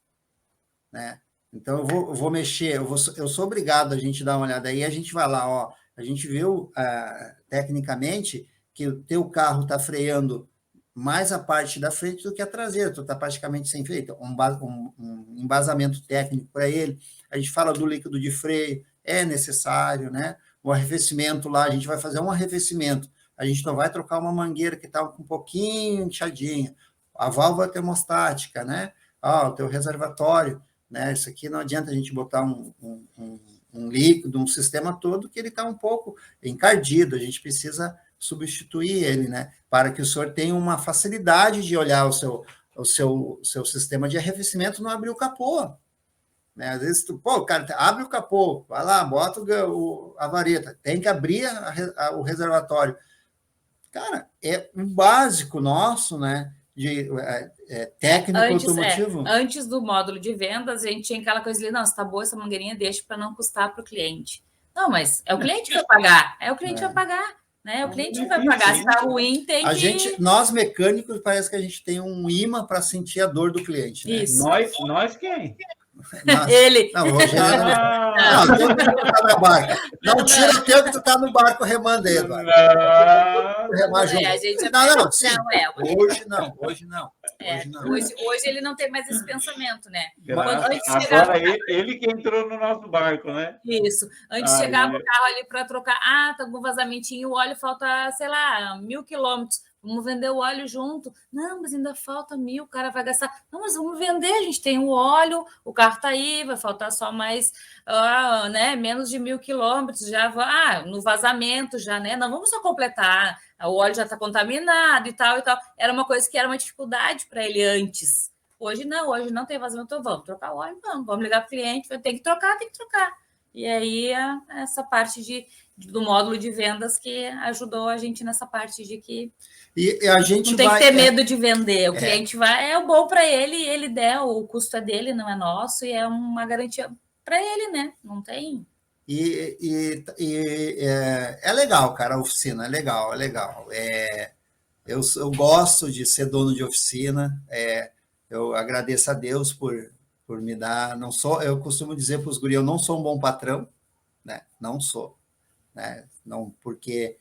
Speaker 3: né? Então, eu vou mexer, eu sou obrigado a gente dar uma olhada aí, a gente vai lá, ó, a gente viu tecnicamente que o teu carro está freando mais a parte da frente do que a traseira, tu está praticamente sem freio, um embasamento técnico para ele, a gente fala do líquido de freio, é necessário, né? O arrefecimento lá, a gente vai fazer um arrefecimento, a gente não vai trocar uma mangueira que está um pouquinho inchadinha, a válvula termostática, né? O teu reservatório, né? Isso aqui não adianta a gente botar um líquido, um sistema todo que ele está um pouco encardido, a gente precisa substituir ele, né? Para que o senhor tenha uma facilidade de olhar o seu sistema de arrefecimento, não abrir o capô, né? Às vezes, cara, abre o capô, vai lá, bota a vareta, tem que abrir o reservatório. Cara, é um básico nosso, né? De técnico automotivo.
Speaker 2: Antes do módulo de vendas, a gente tinha aquela coisa ali, não, se tá boa essa mangueirinha, deixa para não custar para o cliente. Não, mas é o cliente que vai pagar, vai pagar, né? O cliente que vai pagar, se tá ruim, tem que...
Speaker 3: Nós mecânicos, parece que a gente tem um imã para sentir a dor do cliente, né?
Speaker 2: Isso.
Speaker 4: Nós quem?
Speaker 2: Ele.
Speaker 3: Não, o Rogério não, teu que tu tá na barca. Não tira o teu que tu tá no barco remando aí, Eduardo. Remar junto. Hoje não.
Speaker 2: Hoje ele não tem mais esse pensamento, né?
Speaker 4: Agora ele que entrou no nosso barco, né?
Speaker 2: Isso. Antes chegava o carro ali para trocar, tá com vazamentinho, o óleo falta, sei lá, 1.000 quilômetros. vamos vender o óleo junto. Não, mas ainda falta 1.000, o cara vai gastar. Não, mas vamos vender, a gente tem o óleo, o carro está aí, vai faltar só mais, né, menos de 1.000 quilômetros, já no vazamento já, né? Não vamos só completar, o óleo já está contaminado e tal, e tal. Era uma coisa que era uma dificuldade para ele antes. Hoje não tem vazamento, então vamos trocar o óleo, vamos ligar para o cliente, tem que trocar. E aí, essa parte do módulo de vendas que ajudou a gente nessa parte de que
Speaker 3: e a gente
Speaker 2: não tem que ter medo de vender. O cliente vai, é o bom para ele der, o custo é dele, não é nosso, e é uma garantia para ele, né? Não tem...
Speaker 3: É legal, cara, a oficina, é legal. Eu gosto de ser dono de oficina, eu agradeço a Deus por me dar, eu costumo dizer para os guris, eu não sou um bom patrão, né? Não sou, né? Não, porque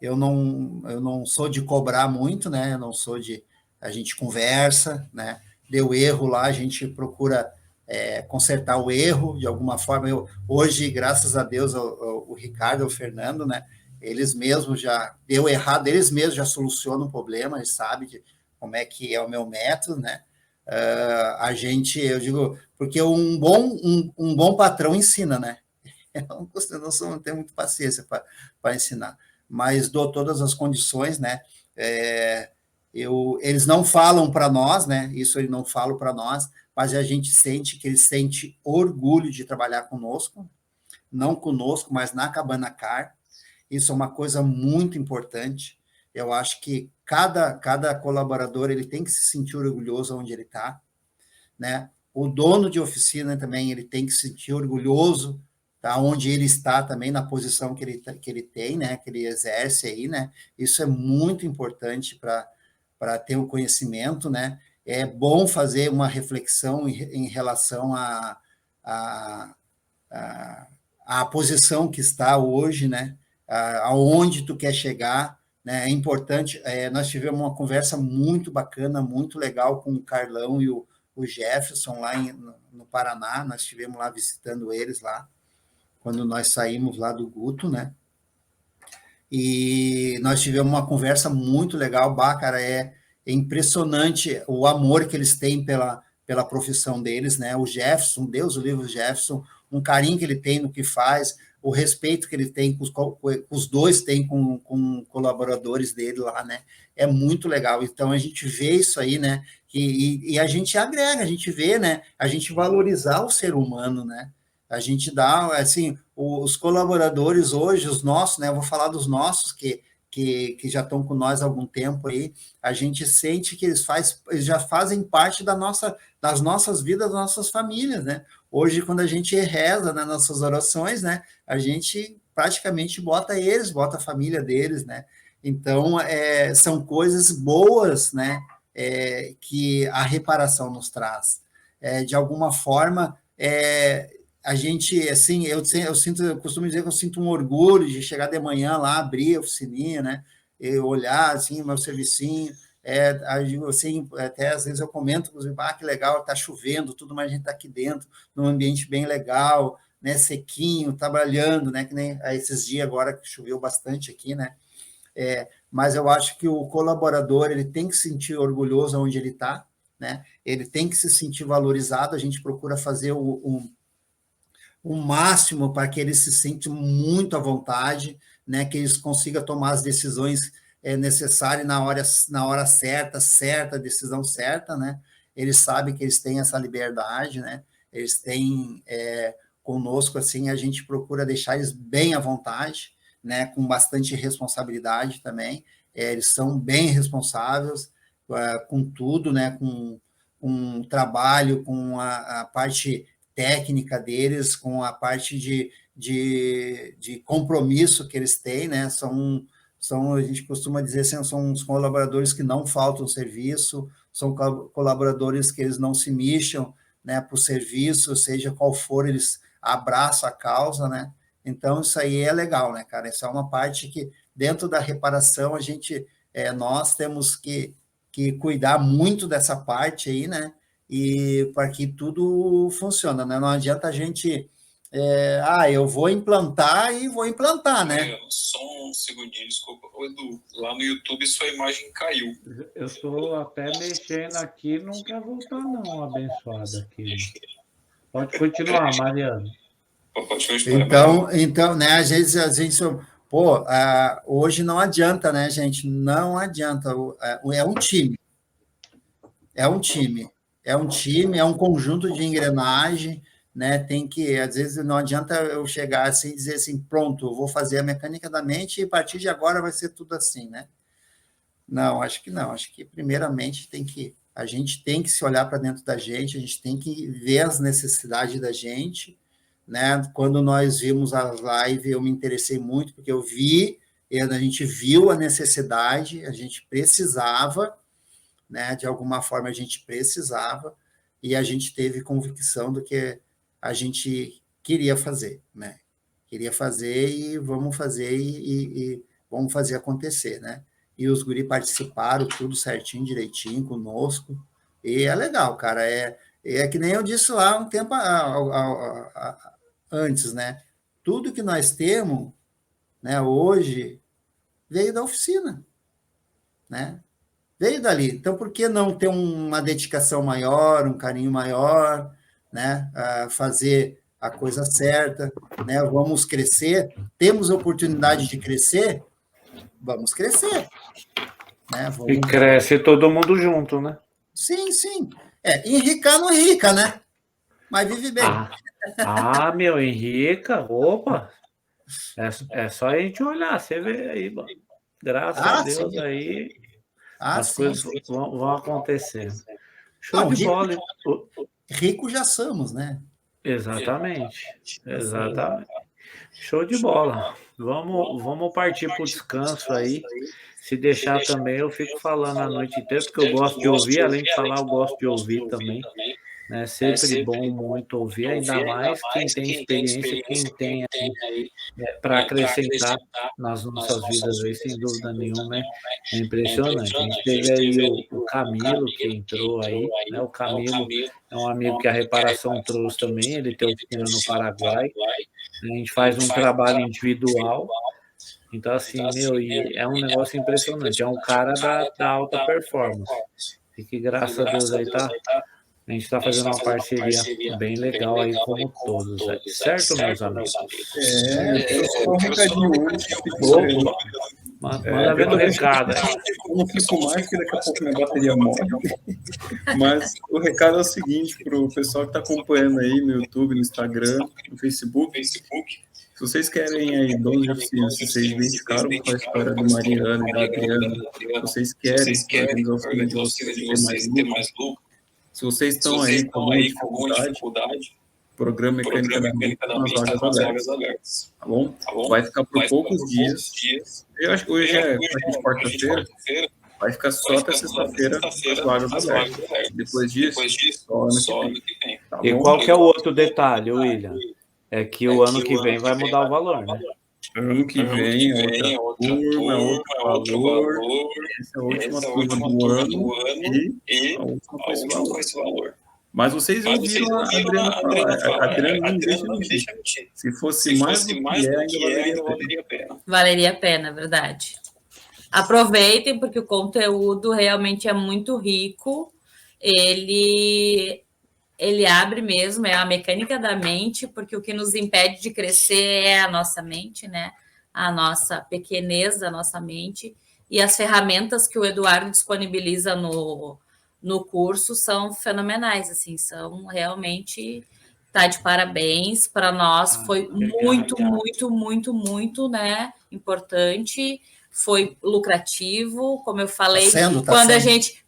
Speaker 3: eu não sou de cobrar muito, né? Eu não sou a gente conversa, né? Deu erro lá, a gente procura consertar o erro de alguma forma. Hoje, graças a Deus, o Ricardo e o Fernando, né? Eles mesmos já deu errado, eles mesmos já solucionam o problema, eles sabem como é que é o meu método, né? Eu digo, porque um bom patrão ensina, né? Eu não tenho muita paciência para ensinar, mas dou todas as condições, né? Eles não falam para nós, né? Isso eles não falam para nós, mas a gente sente que eles sentem orgulho de trabalhar conosco, não conosco, mas na Cabana Car. Isso é uma coisa muito importante. Eu acho que cada colaborador ele tem que se sentir orgulhoso onde ele está, né? O dono de oficina também ele tem que se sentir orgulhoso tá, onde ele está também, na posição que ele tem, né? Que ele exerce aí, né? Isso é muito importante para ter o conhecimento, né? É bom fazer uma reflexão em relação à posição que está hoje, né? Aonde tu quer chegar, né? É importante. Nós tivemos uma conversa muito bacana, muito legal com o Carlão e o Jefferson lá no Paraná. Nós estivemos lá visitando eles lá quando nós saímos lá do Guto, né? E nós tivemos uma conversa muito legal, cara, é impressionante o amor que eles têm pela profissão deles, né? O Jefferson, Deus o livre, o Jefferson, um carinho que ele tem no que faz, o respeito que ele tem, os dois têm com colaboradores dele lá, né? É muito legal. Então, a gente vê isso aí, né? E a gente agrega, a gente vê, né? A gente valorizar o ser humano, né? A gente dá, assim, os colaboradores hoje, os nossos, né? Eu vou falar dos nossos que já estão com nós há algum tempo aí, a gente sente que eles já fazem parte das nossas vidas, das nossas famílias, né? Hoje, quando a gente reza nas nossas orações, né? A gente praticamente bota a família deles, né? Então, são coisas boas, né? Que a reparação nos traz. De alguma forma, a gente, assim, eu costumo dizer que eu sinto um orgulho de chegar de manhã lá, abrir a oficininha, né? Eu olhar, assim, o meu servicinho, assim, até às vezes eu comento, que legal, tá chovendo, tudo, mas a gente tá aqui dentro, num ambiente bem legal, né? Sequinho, trabalhando, né? Que nem esses dias agora que choveu bastante aqui, né? Mas eu acho que o colaborador, ele tem que se sentir orgulhoso onde ele tá, né? Ele tem que se sentir valorizado, a gente procura fazer o máximo para que eles se sintam muito à vontade, né, que eles consigam tomar as decisões necessárias na hora certa, a decisão certa, né? Eles sabem que eles têm essa liberdade, né? Eles têm conosco, assim, a gente procura deixar eles bem à vontade, né, com bastante responsabilidade também. Eles são bem responsáveis com tudo, né, com o trabalho, com a parte técnica deles, com a parte de compromisso que eles têm, né? A gente costuma dizer assim, são os colaboradores que não faltam serviço, são colaboradores que eles não se mexam, né, para o serviço, seja qual for, eles abraçam a causa, né? Então, isso aí é legal, né, cara? Isso é uma parte que, dentro da reparação, nós temos que cuidar muito dessa parte aí, né? E para que tudo funcione, né? Não adianta a gente eu vou implantar e vou implantar, né?
Speaker 5: Só um segundinho, desculpa. Ô, Edu, lá no YouTube sua imagem caiu.
Speaker 4: Eu estou até mexendo aqui, não quer voltar não, abençoada aqui. Pode continuar, Mariano.
Speaker 5: Pode continuar.
Speaker 3: Então, né, às vezes, pô, hoje não adianta, né, gente? Não adianta. É um time. É um time. É um time, é um conjunto de engrenagem, né? Tem que, às vezes, não adianta eu chegar assim e dizer assim, pronto, eu vou fazer a mecânica da mente e a partir de agora vai ser tudo assim, né? Não, acho que não. Acho que, primeiramente, a gente tem que se olhar para dentro da gente, a gente tem que ver as necessidades da gente, né? Quando nós vimos a live, eu me interessei muito, porque a gente viu a necessidade, a gente precisava, né? De alguma forma, a gente precisava, e a gente teve convicção do que a gente queria fazer, né? Queria fazer e vamos fazer e vamos fazer acontecer, né? E os guri participaram tudo certinho, direitinho, conosco, e é legal, cara, é que nem eu disse lá um tempo antes, né? Tudo que nós temos, né, hoje, veio da oficina, né? Veio dali. Então, por que não ter uma dedicação maior, um carinho maior, né? Fazer a coisa certa, né? Vamos crescer. Temos oportunidade de crescer, vamos crescer, né?
Speaker 4: E cresce todo mundo junto, né?
Speaker 3: Sim, sim. Enricar não enrica, né? Mas vive bem.
Speaker 4: Meu, enrica, opa. É só a gente olhar, você vê aí, mano. Graças a Deus, sim. Aí as coisas vão acontecendo. Show de bola.
Speaker 3: Rico já somos, né?
Speaker 4: Exatamente. Show de bola. Vamos partir para o descanso aí. Se deixar também, eu fico falando a noite inteira, porque eu gosto de ouvir, além de falar, eu gosto de ouvir também. É sempre bom muito ouvir, ainda mais quem tem experiência, quem tem aí para acrescentar nas nossas vidas aí, sem dúvida nenhuma, é impressionante. A gente teve aí o Camilo, que entrou aí, né? O Camilo é um amigo que a Reparação trouxe também, ele tem oficina no Paraguai, a gente faz um trabalho individual, então assim, e é um negócio impressionante, é um cara da alta performance, e que graças a Deus aí a gente está fazendo uma parceria bem legal aí como todos, aí. Certo, meus amigos?
Speaker 1: Só um recadinho antes.
Speaker 4: Manda ver no recado.
Speaker 1: Eu não fico mais, porque daqui a pouco minha bateria morre. Mas o recado é o seguinte, para o pessoal que está acompanhando aí no YouTube, no Instagram, no Facebook. Se vocês querem aí donos de oficina, se vocês identificaram com a história do Mariano e da Adriana, vocês querem organizar oficina de vocês ter mais lucro, se vocês estão aí com alguma dificuldade, programa Mecânica da Mente com as vagas abertas, tá bom? Vai ficar por poucos dias. Eu acho que hoje é quarta-feira, vai ficar só até sexta-feira as vagas abertas. Depois disso, só ano que vem. Tá bom?
Speaker 4: E qual que é o outro detalhe, William? É que o ano que vem vai mudar o valor, né?
Speaker 1: Ano que vem é outra turma, outro valor. Essa é a última turma do ano e a última com esse valor. Mas vocês ouviram a Adriana falar. A Adriana não deixa mentir. Se fosse mais do que ainda valeria a pena.
Speaker 2: Valeria a pena, verdade. Aproveitem, porque o conteúdo realmente é muito rico. Ele abre mesmo, é a mecânica da mente, porque o que nos impede de crescer é a nossa mente, né? A nossa pequenez da nossa mente. E as ferramentas que o Eduardo disponibiliza no curso são fenomenais, assim, são realmente, tá de parabéns, para nós foi muito, né, importante, foi lucrativo, como eu falei,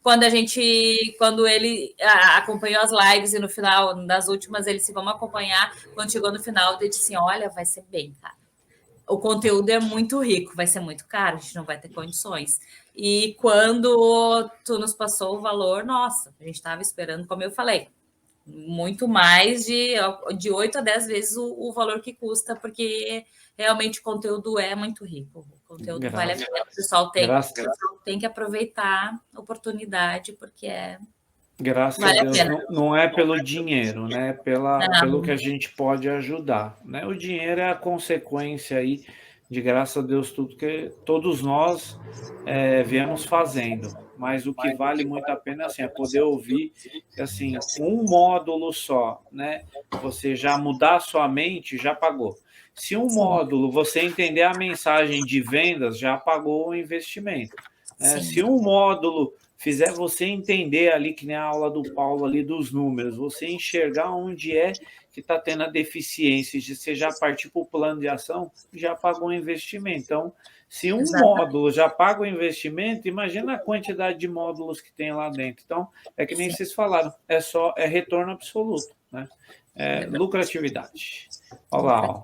Speaker 2: quando ele acompanhou as lives e no final das últimas ele disse, vamos acompanhar, quando chegou no final ele disse assim, olha, vai ser bem, cara. O conteúdo é muito rico, vai ser muito caro, a gente não vai ter condições. E quando tu nos passou o valor, nossa, a gente estava esperando, como eu falei, muito mais de 8 a 10 vezes o valor que custa, porque realmente o conteúdo é muito rico. O conteúdo vale a pena. O pessoal tem que aproveitar a oportunidade, porque é
Speaker 4: Graças
Speaker 2: Vale
Speaker 4: a
Speaker 2: a
Speaker 4: Deus,
Speaker 2: pena.
Speaker 4: não é pelo dinheiro, né?
Speaker 2: Não.
Speaker 4: Pelo que a gente pode ajudar, né? O dinheiro é a consequência aí de, graças a Deus, tudo que todos nós viemos fazendo. Mas o que vale muito a pena assim, é poder ouvir que assim, um módulo só, né? Você já mudar a sua mente, já pagou. Se um módulo você entender a mensagem de vendas, já pagou o investimento. Né?
Speaker 2: Sim.
Speaker 4: Se um módulo fizer você entender ali, que nem a aula do Paulo ali dos números, você enxergar onde é que está tendo a deficiência, de você já partir para o plano de ação, já pagou o investimento. Então, se um módulo já paga o investimento, imagina a quantidade de módulos que tem lá dentro. Então, é que nem vocês falaram, é retorno absoluto, né? Lucratividade. Olha lá, ó.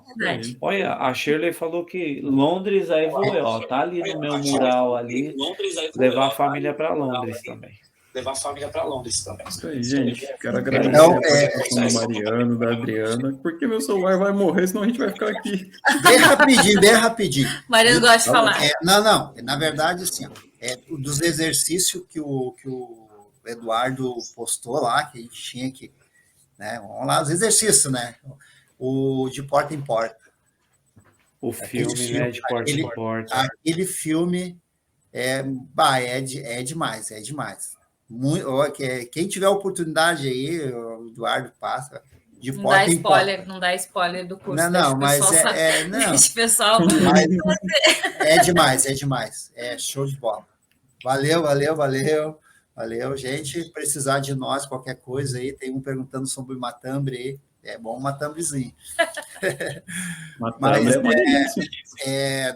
Speaker 4: Olha, a Shirley falou que Londres aí vou eu, ó, tá ali no meu mural ali, levar a família para Londres também.
Speaker 1: Isso aí, gente. Quero agradecer
Speaker 3: Então,
Speaker 1: a participação do Mariano, da Adriana, porque meu celular vai morrer, senão a gente vai ficar aqui.
Speaker 3: Bem rapidinho.
Speaker 2: Mariano gosta de falar.
Speaker 3: Não. Na verdade, assim, ó, dos exercícios que o Eduardo postou lá, que a gente tinha que, né? Vamos lá, os exercícios, né? O de porta em porta.
Speaker 4: O filme, né? De porta em porta.
Speaker 3: Aquele filme é demais, é demais. Quem tiver oportunidade aí, o Eduardo passa, de
Speaker 2: Não
Speaker 3: porta
Speaker 2: dá
Speaker 3: em porta.
Speaker 2: spoiler, não dá spoiler do curso.
Speaker 3: Não, mas
Speaker 2: Deixa o pessoal.
Speaker 3: É demais. É show de bola. Valeu, gente. Precisar de nós, qualquer coisa aí, tem um perguntando sobre o Matambre aí. É bom um matambrezinho. Mas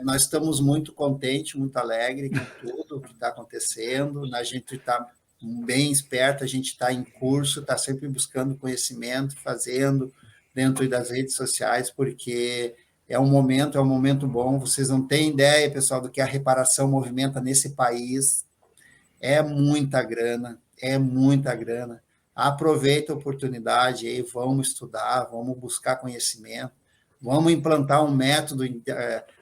Speaker 3: nós estamos muito contentes, muito alegres com tudo que está acontecendo. A gente está bem esperto, a gente está em curso, está sempre buscando conhecimento, fazendo dentro das redes sociais, porque é um momento bom. Vocês não têm ideia, pessoal, do que a reparação movimenta nesse país. É muita grana. Aproveita a oportunidade aí, vamos estudar, vamos buscar conhecimento, vamos implantar um método,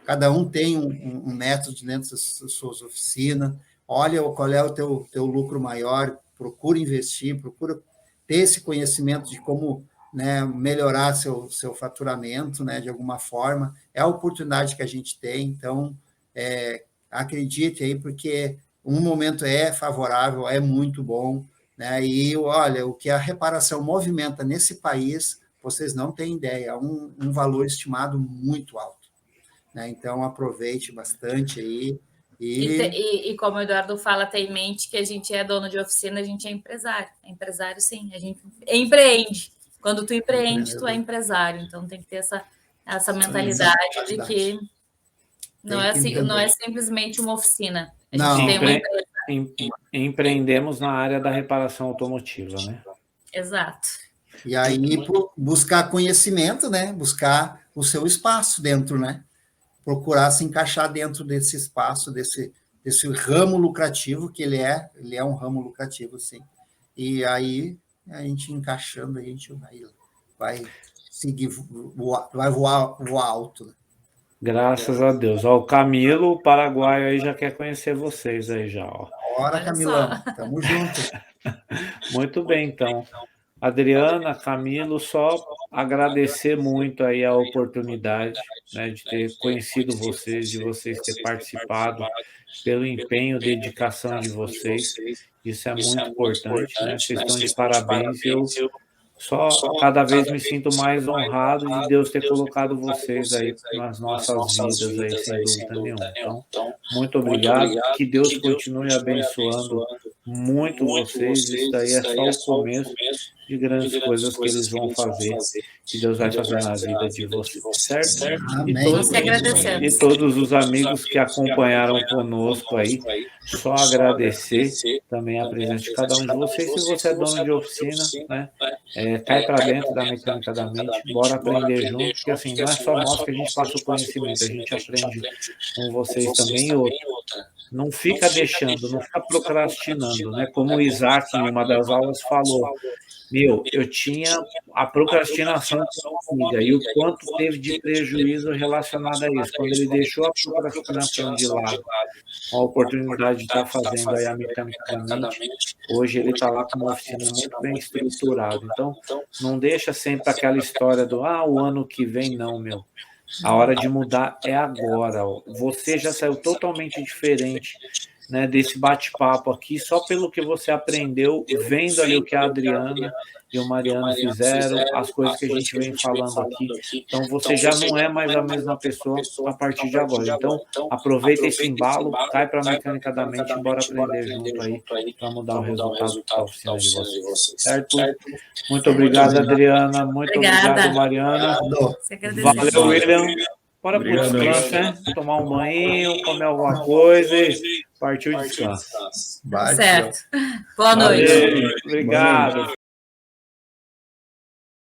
Speaker 3: cada um tem um método dentro das suas oficinas, olha qual é o teu lucro maior, procura investir, procura ter esse conhecimento de como, né, melhorar seu faturamento, né, de alguma forma, é a oportunidade que a gente tem, então, acredite aí, porque um momento é favorável, é muito bom, né? E olha, o que a reparação movimenta nesse país, vocês não têm ideia, é um valor estimado muito alto, né? Então aproveite bastante aí.
Speaker 2: E como o Eduardo fala, tem em mente que a gente é dono de oficina, a gente é empresário. É empresário, sim, a gente empreende. Quando tu empreende, tu é empresário. Então tem que ter essa mentalidade de que não é simplesmente uma oficina. A gente tem uma empresa.
Speaker 4: Empreendemos na área da reparação automotiva, né?
Speaker 2: Exato.
Speaker 3: E aí, buscar conhecimento, né? Buscar o seu espaço dentro, né? Procurar se encaixar dentro desse espaço, desse ramo lucrativo, que ele é um ramo lucrativo, sim. E aí, a gente encaixando, a gente vai seguir, vai voar alto, né?
Speaker 4: Graças a Deus. Ó, o Camilo, o paraguaio, aí já quer conhecer vocês aí já, ó.
Speaker 3: Bora, Camilão. Tamo junto.
Speaker 4: Muito bem, então. Adriana, Camilo, só agradecer muito aí a oportunidade, né, de ter conhecido vocês, de vocês ter participado, pelo empenho, dedicação de vocês. Isso é muito importante, né? Vocês estão de parabéns. Eu só cada vez me sinto mais honrado de Deus ter colocado vocês aí nas nossas vidas aí, sem dúvida nenhuma. Então, muito obrigado. Que Deus continue abençoando muito vocês. Isso daí é só o começo de grandes coisas que eles vão fazer, que Deus vai fazer na vida de vocês, certo? E todos os amigos que acompanharam conosco aí, só agradecer também a presença de cada um de vocês. Se você é dono de oficina, né, cai para dentro da mecânica da mente, bora aprender junto, porque assim, não é só nós que a gente passa o conhecimento, a gente aprende com vocês também. E outra, não fica deixando, não fica procrastinando, né? Como o Isaac, em uma das aulas, falou, eu tinha a procrastinação com a amiga, e o quanto teve de prejuízo relacionado a isso. Quando ele deixou a procrastinação de lado, a oportunidade de estar fazendo aí a mecanicamente, hoje ele está lá com uma oficina muito bem estruturada. Então, não deixa sempre aquela história do, o ano que vem, não, meu. A hora de mudar é agora. Você já saiu totalmente diferente, né, desse bate-papo aqui, só pelo que você aprendeu, vendo ali o que a Adriana e o Mariano fizeram, as coisas que a gente vem falando aqui. Então, você já não é mais a mesma pessoa a partir de agora. Então, aproveita esse embalo, cai para a mecânica da mente e bora aprender junto aí para mudar o resultado da oficina de vocês. Certo? Muito obrigado, Adriana. Muito obrigado, Mariana. Valeu, William. Bora pro descanso, né? Tomar um banho, comer alguma coisa e partiu o descanso.
Speaker 2: Certo. Boa noite.
Speaker 4: Obrigado.